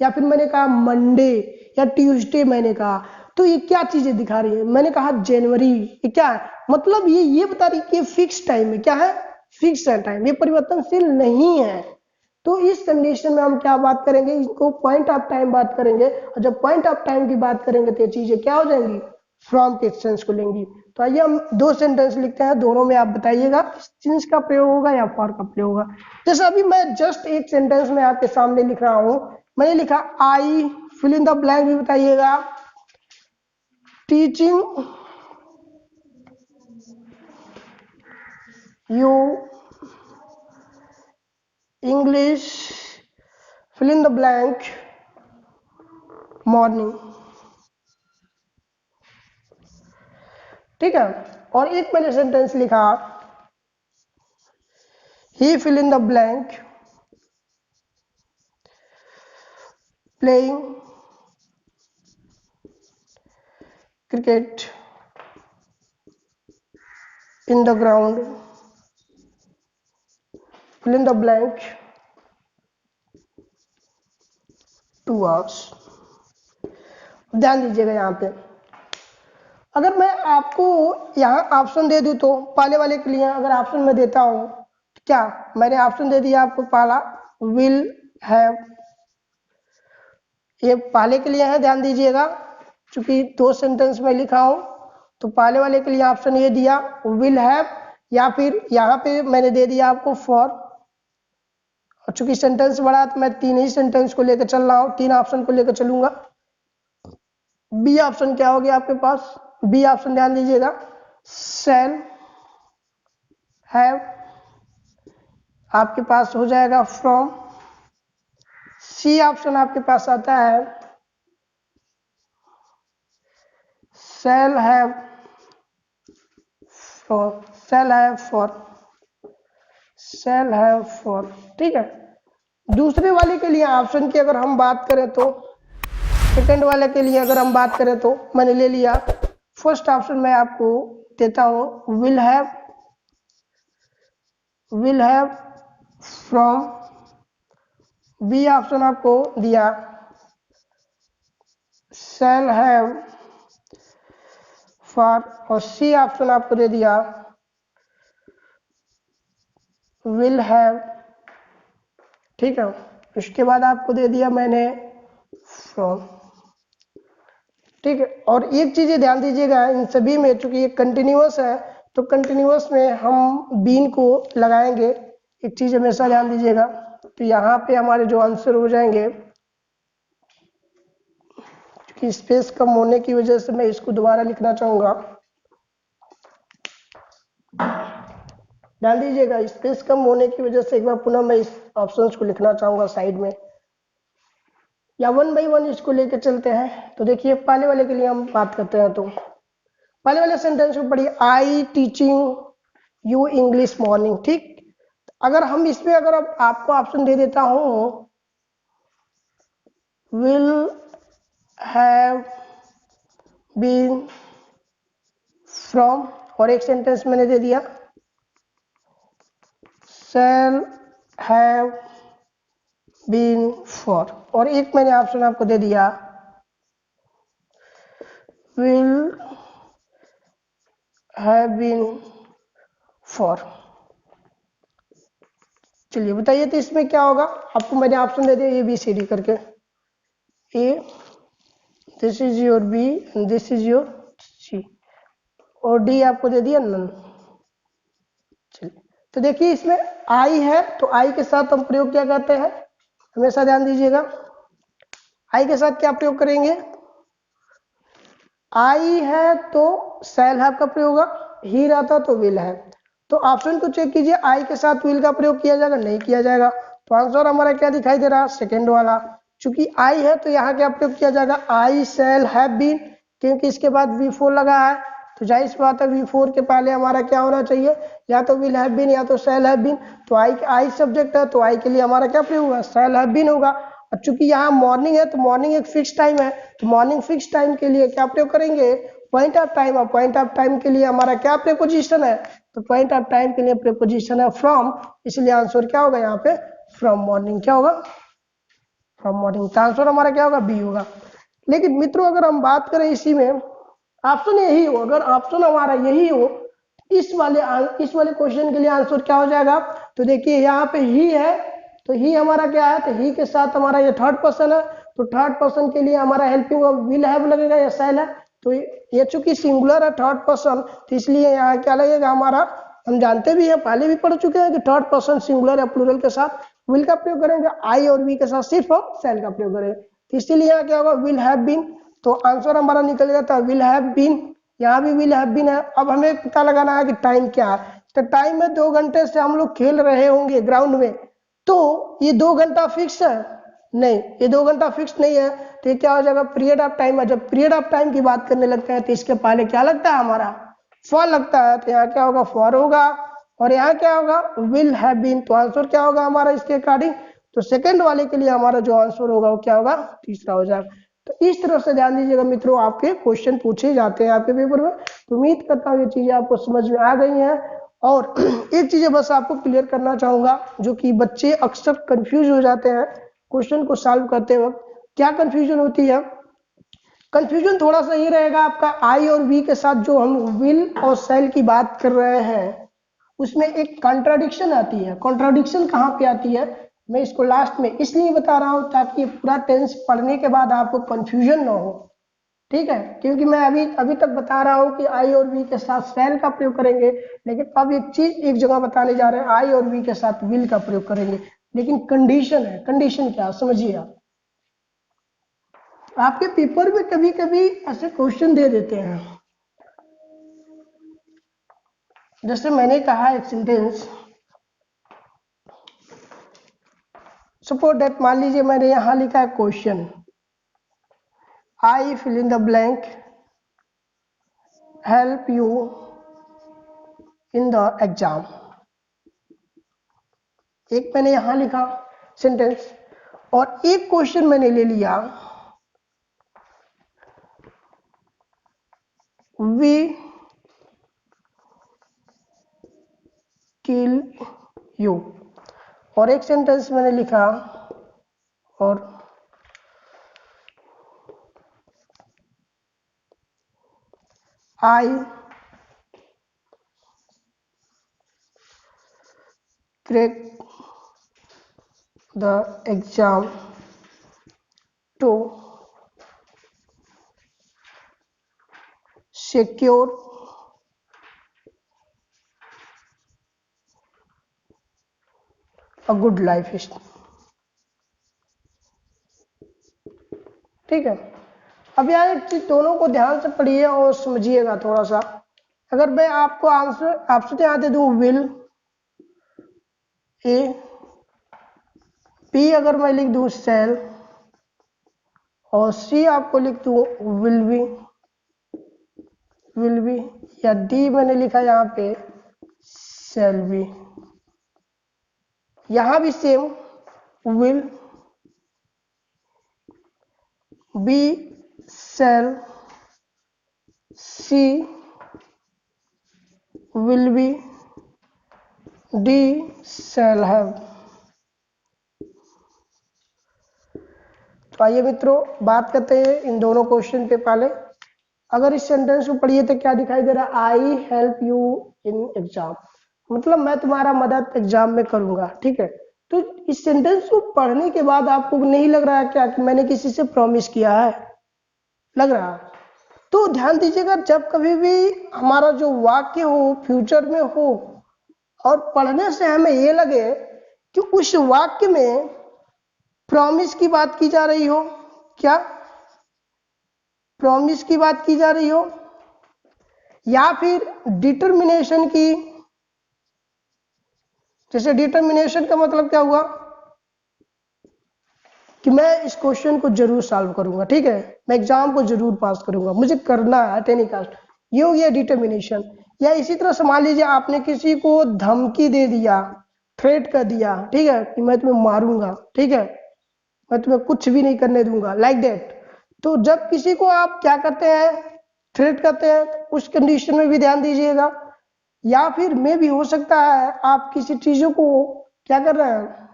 Speaker 1: या फिर मैंने कहा मंडे या ट्यूसडे मैंने कहा, तो ये क्या चीजें दिखा रही है, मैंने कहा जनवरी, ये क्या है, मतलब ये बता रही कि फिक्स टाइम है, क्या है, फिक्स है टाइम, ये परिवर्तनशील नहीं है। तो इस कंडीशन में हम क्या बात करेंगे, इसको पॉइंट ऑफ टाइम बात करेंगे। और जब पॉइंट ऑफ टाइम की बात करेंगे तो ये चीजें क्या हो जाएंगी, फ्रॉम के सेंस को लेंगी। तो आइए हम दो सेंटेंस लिखते हैं, दोनों में आप बताइएगा सिंस का प्रयोग होगा या फॉर का प्रयोग होगा। जैसे अभी मैं जस्ट एक सेंटेंस में आपके सामने लिख रहा हूं, मैंने लिखा I, fill in the blank भी बताइएगा, teaching you English, fill in the blank, morning. ठीक है। और एक मैंने सेंटेंस लिखा, he fill in the blank playing cricket in the ground, fill in the blank 2 hours। ध्यान दीजिएगा यहाँ पे, अगर मैं आपको यहाँ ऑप्शन दे दूँ तो पहले वाले के लिए अगर ऑप्शन मैं देता हूँ, क्या मैंने ऑप्शन दे दिया आपको, पहला विल हैव, ये पहले के लिए है, ध्यान दीजिएगा, चूंकि दो सेंटेंस में लिखा हूँ तो पहले वाले के लिए ऑप्शन ये दिया विल हैव, या फिर यहाँ पे मैंने दे दिया आपको फॉर। और चूंकि सेंटेंस बड़ा है तो मैं तीन ही सेंटेंस को लेकर चल रहा हूँ, तीन ऑप्शन को लेकर चलूंगा। बी ऑप्शन क्या हो गया आपके पास, बी ऑप्शन ध्यान दीजिएगा, शैल हैव आपके पास हो जाएगा फ्रॉम। सी ऑप्शन आपके पास आता है shall have from, shall have for, shall have for. ठीक है। दूसरे वाले के लिए ऑप्शन की अगर हम बात करें तो, सेकंड वाले के लिए अगर हम बात करें तो मैंने ले लिया फर्स्ट ऑप्शन, मैं आपको देता हूं will have, will have from. B option आपको दिया शैल हैव फॉर, और सी ऑप्शन आपको दे दिया विल हैव। ठीक है। उसके बाद आपको दे दिया मैंने फ्रॉम। ठीक है। और एक चीज ध्यान दीजिएगा इन सभी में, चूंकि ये कंटिन्यूअस है तो कंटिन्यूअस में हम बीन को लगाएंगे, एक चीज हमेशा ध्यान दीजिएगा। तो यहाँ पे हमारे जो आंसर हो जाएंगे, क्योंकि स्पेस कम होने की वजह से मैं इसको दोबारा लिखना चाहूंगा, ध्यान दीजिएगा स्पेस कम होने की वजह से एक बार पुनः मैं इस ऑप्शंस को लिखना चाहूंगा साइड में, या 1 by 1 इसको लेकर चलते हैं। तो देखिए पहले वाले के लिए हम बात करते हैं, तो पहले वाले सेंटेंस को पढ़िए, I teaching you English morning. ठीक। अगर हम इसमें अगर आपको ऑप्शन दे देता हूं विल हैव बीन फ्रॉम, और एक सेंटेंस मैंने दे दिया शैल हैव बीन फॉर, और एक मैंने ऑप्शन आपको दे दिया विल हैव बीन फॉर। चलिए बताइए तो इसमें क्या होगा, आपको मैंने ऑप्शन दे दिया ए बी सी डी करके, A this is your B and this is your C, और डी आपको दे दिया नन। चलिए तो देखिए इसमें आई है तो आई के साथ हम प्रयोग क्या करते हैं, हमेशा ध्यान दीजिएगा आई के साथ क्या प्रयोग करेंगे, आई है तो शैल हैव का प्रयोग होगा, ही रहता तो विल हैव। तो ऑप्शन को चेक कीजिए, आई के साथ विल का प्रयोग किया जाएगा, नहीं किया जाएगा। तो आंसर हमारा क्या दिखाई दे रहा है, सेकेंड वाला। चूंकि आई है तो यहाँ क्या प्रयोग किया जाएगा, आई शैल हैव बीन, क्योंकि इसके बाद V4 लगा है तो जाहिर सी बात है V4 के पहले हमारा क्या होना चाहिए, या तो विल हैव बीन या तो शैल हैव बीन। तो आई सब्जेक्ट है तो आई के लिए हमारा क्या प्रयोग होगा, शैल हैव बीन होगा। और चूंकि यहाँ मॉर्निंग है तो मॉर्निंग एक फिक्स टाइम है, तो मॉर्निंग फिक्स टाइम के लिए क्या प्रयोग करेंगे, पॉइंट ऑफ टाइम। और पॉइंट ऑफ टाइम के लिए हमारा क्या प्रीपोजिशन है, तो पॉइंट ऑफ टाइम के लिए प्रीपोजिशन है फ्रॉम, इसलिए आंसर क्या होगा यहाँ पे फ्रॉम मॉर्निंग, क्या होगा फ्रॉम मॉर्निंग। तो आंसर हमारा क्या होगा, बी होगा। लेकिन मित्रों अगर हम बात करें इसी में ऑप्शन यही हो, अगर ऑप्शन हमारा यही हो, इस वाले क्वेश्चन के लिए आंसर क्या हो जाएगा, तो देखिए यहाँ पे ही है तो ही हमारा क्या है, तो ही के साथ हमारा ये थर्ड पर्सन है, तो थर्ड पर्सन के लिए हमारा हेल्पिंग विल हैव लगेगा या शैल है, तो ये चूंकि सिंगुलर है थर्ड पर्सन, तो इसलिए यहाँ क्या लगेगा हमारा, हम जानते भी हैं, पहले भी पढ़ चुके हैं कि थर्ड पर्सन सिंगुलर या प्लूरल के साथ विल का प्रयोग करेंगे, आई और वी के साथ सिर्फ हम सेल का प्रयोग करेंगे। तो इसीलिए यहाँ क्या होगा, विल हैव बीन, तो आंसर हमारा निकल जाता है विल हैव बीन। यहाँ भी विल हैव बीन है। अब हमें पता लगाना है कि टाइम क्या है। तो टाइम में 2 घंटे से हम लोग खेल रहे होंगे ग्राउंड में, तो ये 2 घंटा फिक्स है? नहीं, ये 2 घंटा फिक्स नहीं है। तो ये क्या हो जाएगा, पीरियड ऑफ टाइम है। जब पीरियड ऑफ टाइम की बात करने लगते हैं तो इसके पहले क्या लगता है हमारा, फॉर लगता है। तो यहाँ क्या होगा, फॉर होगा, और यहाँ क्या होगा, विल हैव बीन। तो आंसर क्या होगा हमारा इसके अकॉर्डिंग, तो सेकंड वाले के लिए हमारा जो आंसर होगा वो क्या होगा, तीसरा हो जाएगा। तो इस तरह से ध्यान दीजिएगा मित्रों, आपके क्वेश्चन पूछे जाते हैं आपके पेपर में। तो उम्मीद करता हूँ ये चीजें आपको समझ में आ गई हैं। और एक चीज बस आपको क्लियर करना चाहूंगा, जो कि बच्चे अक्सर कंफ्यूज हो जाते हैं क्वेश्चन को सॉल्व करते वक्त। क्या कंफ्यूजन होती है, कंफ्यूजन थोड़ा सा ये रहेगा आपका, आई और वी के साथ जो हम विल और सेल की बात कर रहे हैं उसमें एक कॉन्ट्राडिक्शन आती है। कॉन्ट्राडिक्शन कहाँ पे आती है, मैं इसको लास्ट में इसलिए बता रहा हूं ताकि पूरा टेंस पढ़ने के बाद आपको कंफ्यूजन ना हो, ठीक है। क्योंकि मैं अभी तक बता रहा हूं कि आई और वी के साथ सेल का प्रयोग करेंगे, लेकिन अब एक चीज एक जगह बताने जा रहे हैं, आई और वी के साथ विल का प्रयोग करेंगे। लेकिन कंडीशन है, कंडीशन क्या, समझिए आप। आपके पेपर में कभी कभी ऐसे क्वेश्चन दे देते हैं, जैसे मैंने कहा एक सेंटेंस, सपोज दैट, मान लीजिए मैंने यहां लिखा है question, I fill in the blank help you in the exam. एक मैंने यहां लिखा सेंटेंस, और एक क्वेश्चन मैंने ले लिया, वी किल यू, और एक सेंटेंस मैंने लिखा, और I crack the exam to secure a good life. ठीक है। अब यहाँ एक चीज दोनों को ध्यान से पढ़िए और समझिएगा थोड़ा सा। अगर मैं आपको आंसर आपसे यहाँ दे दूं विल ए, बी अगर मैं लिख दूं सेल, और सी आपको लिख दूं विल बी, या डी मैंने लिखा यहाँ पे सेल बी, यहां भी same, will be shall, C will be, D shall have. तो आइए मित्रों बात करते हैं इन दोनों क्वेश्चन पे। पहले अगर इस सेंटेंस को पढ़िए तो क्या दिखाई दे रहा है, I help you in exam, मतलब मैं तुम्हारा मदद एग्जाम में करूंगा। ठीक है। तो इस सेंटेंस को पढ़ने के बाद आपको नहीं लग रहा है क्या कि मैंने किसी से प्रॉमिस किया है, लग रहा है? तो ध्यान दीजिएगा, जब कभी भी हमारा जो वाक्य हो फ्यूचर में हो और पढ़ने से हमें ये लगे कि उस वाक्य में प्रॉमिस की बात की जा रही हो, क्या प्रॉमिस की बात की जा रही हो, या फिर डिटर्मिनेशन की। जैसे डिटर्मिनेशन का मतलब क्या हुआ कि मैं इस क्वेश्चन को जरूर सॉल्व करूंगा, ठीक है, मैं एग्जाम को जरूर पास करूंगा, मुझे करना है एट एनी कॉस्ट, ये हो गया डिटर्मिनेशन। या इसी तरह से मान लीजिए आपने किसी को धमकी दे दिया, थ्रेट कर दिया, ठीक है, कि मैं तुम्हें मारूंगा, ठीक है, मैं तुम्हें कुछ भी नहीं करने दूंगा, लाइक दैट। तो जब किसी को आप क्या करते हैं, थ्रेट करते हैं, उस कंडीशन में भी ध्यान दीजिएगा। या फिर में भी हो सकता है आप किसी चीजों को क्या कर रहे हैं,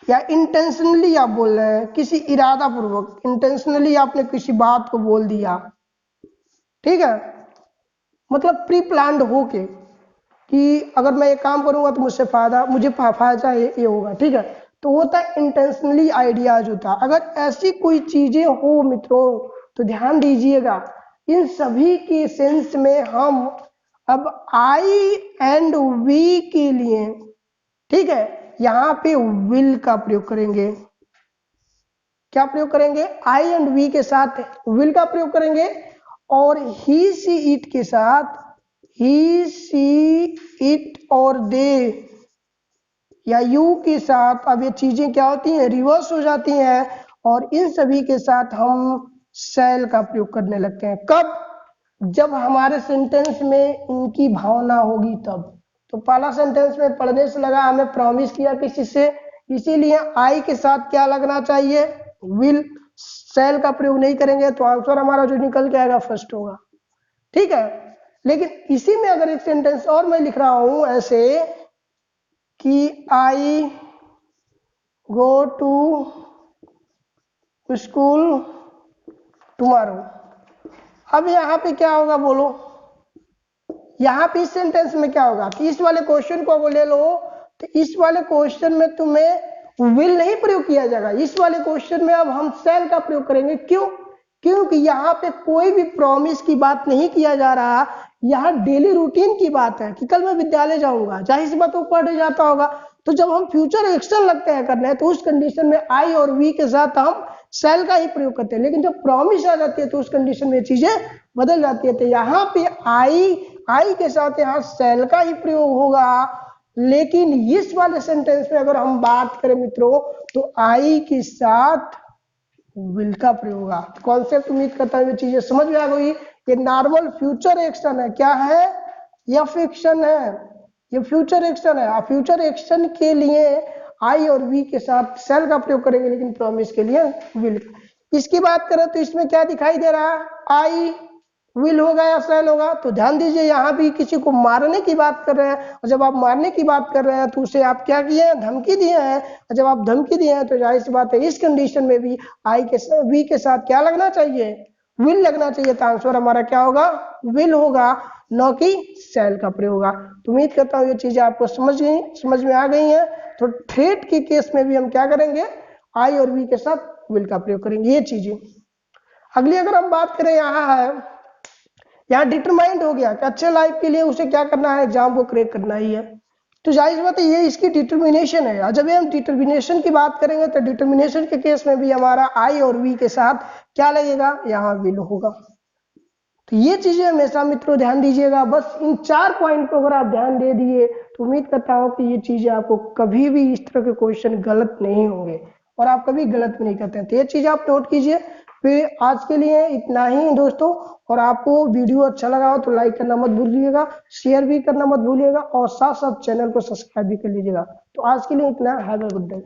Speaker 1: या इंटेंशनली आप बोल रहे हैं, किसी इरादा पूर्वक इंटेंशनली आपने किसी बात को बोल दिया, ठीक है, मतलब प्री प्लान्ड हो के कि अगर मैं ये काम करूंगा तो मुझसे मुझे फायदा ये होगा, ठीक है। तो होता है इंटेंशनली आइडियाज होता है। अगर ऐसी कोई चीजें हो मित्रों तो ध्यान दीजिएगा, इन सभी के सेंस में हम अब आई एंड वी के लिए, ठीक है, यहां पे विल का प्रयोग करेंगे। क्या प्रयोग करेंगे? आई एंड वी के साथ विल का प्रयोग करेंगे, और ही सी इट के साथ ही सी इट और दे या यू के साथ अब ये चीजें क्या होती हैं? रिवर्स हो जाती हैं, और इन सभी के साथ हम शैल का प्रयोग करने लगते हैं। कब? जब हमारे सेंटेंस में इनकी भावना होगी तब। तो पहला सेंटेंस में पढ़ने से लगा हमें प्रॉमिस किया किसी से, इसीलिए आई के साथ क्या लगना चाहिए? विल। शैल का प्रयोग नहीं करेंगे तो आंसर हमारा जो निकल के आएगा फर्स्ट होगा, ठीक है। लेकिन इसी में अगर एक सेंटेंस और मैं लिख रहा हूं ऐसे कि आई गो टू स्कूल टुमारो, अब यहाँ पे क्या होगा बोलो? यहाँ पे इस सेंटेंस में क्या होगा कि इस वाले क्वेश्चन को ले लो, तो इस वाले क्वेश्चन में तुम्हें विल नहीं प्रयोग किया जाएगा, इस वाले क्वेश्चन में अब हम शैल का प्रयोग करेंगे। क्यों? क्योंकि यहाँ पे कोई भी प्रॉमिस की बात नहीं किया जा रहा, यहाँ डेली रूटीन की बात है कि कल मैं विद्यालय जाऊंगा, जाहिर सी बात वो पढ़ने जाता होगा। तो जब हम फ्यूचर एक्शन लगते हैं करने, तो उस कंडीशन में आई और वी के साथ हम शैल का ही प्रयोग करते हैं। लेकिन जब प्रॉमिस आ जाती है तो उस कंडीशन में चीजें बदल जाती है। तो यहाँ पे आई के साथ यहाँ शैल का ही प्रयोग होगा। लेकिन इस वाले सेंटेंस में अगर हम बात करें मित्रों, तो आई के साथ विल का प्रयोग होगा। कॉन्सेप्ट उम्मीद करता हूं ये चीजें समझ में आ गई। ये नॉर्मल फ्यूचर एक्शन है। क्या है? यह फिक्शन है, ये फ्यूचर एक्शन है। आप फ्यूचर एक्शन के लिए आई और वी के साथ शैल का प्रयोग करेंगे, लेकिन प्रॉमिस के लिए विल। इसकी बात करें तो इसमें क्या दिखाई दे रहा है? आई विल होगा या शैल होगा? तो ध्यान दीजिए, यहाँ भी किसी को मारने की बात कर रहे हैं, और जब आप मारने की बात कर रहे हैं तो उसे आप क्या किए हैं? धमकी दिए हैं। और जब आप धमकी दिए हैं तो जाहिर सी बात है इस कंडीशन में भी आई के वी के साथ क्या लगना चाहिए? विल लगना चाहिए। तो आंसर हमारा क्या होगा? विल होगा, न कि शैल का प्रयोग होगा। तो उम्मीद करता हूँ ये चीजें आपको समझ में आ गई हैं। तो थ्रेट के केस में भी हम क्या करेंगे? आई और वी के साथ विल का प्रयोग करेंगे, ये चीजें। अगली अगर हम बात करें, यहाँ है, यहाँ डिटरमाइंड हो गया कि अच्छे लाइफ के लिए उसे क्या करना है? एग्जाम को क्रैक करना ही है। तो जाहिर बात है ये इसकी डिटर्मिनेशन है। और जब हम डिटर्मिनेशन की बात करेंगे तो डिटर्मिनेशन के केस में भी हमारा आई और वी के साथ क्या लगेगा? यहाँ विल होगा। तो ये चीजें हमेशा मित्रों ध्यान दीजिएगा। बस इन 4 पॉइंट को अगर आप ध्यान दे दिए तो उम्मीद करता हूँ कि ये चीजें आपको कभी भी इस तरह के क्वेश्चन गलत नहीं होंगे, और आप कभी गलत भी नहीं करते हैं। तो ये चीज आप नोट कीजिए। फिर आज के लिए इतना ही दोस्तों, और आपको वीडियो अच्छा लगा हो तो लाइक करना मत भूलिएगा, शेयर भी करना मत भूलिएगा, और साथ साथ चैनल को सब्सक्राइब भी कर लीजिएगा। तो आज के लिए इतना। Have a good day.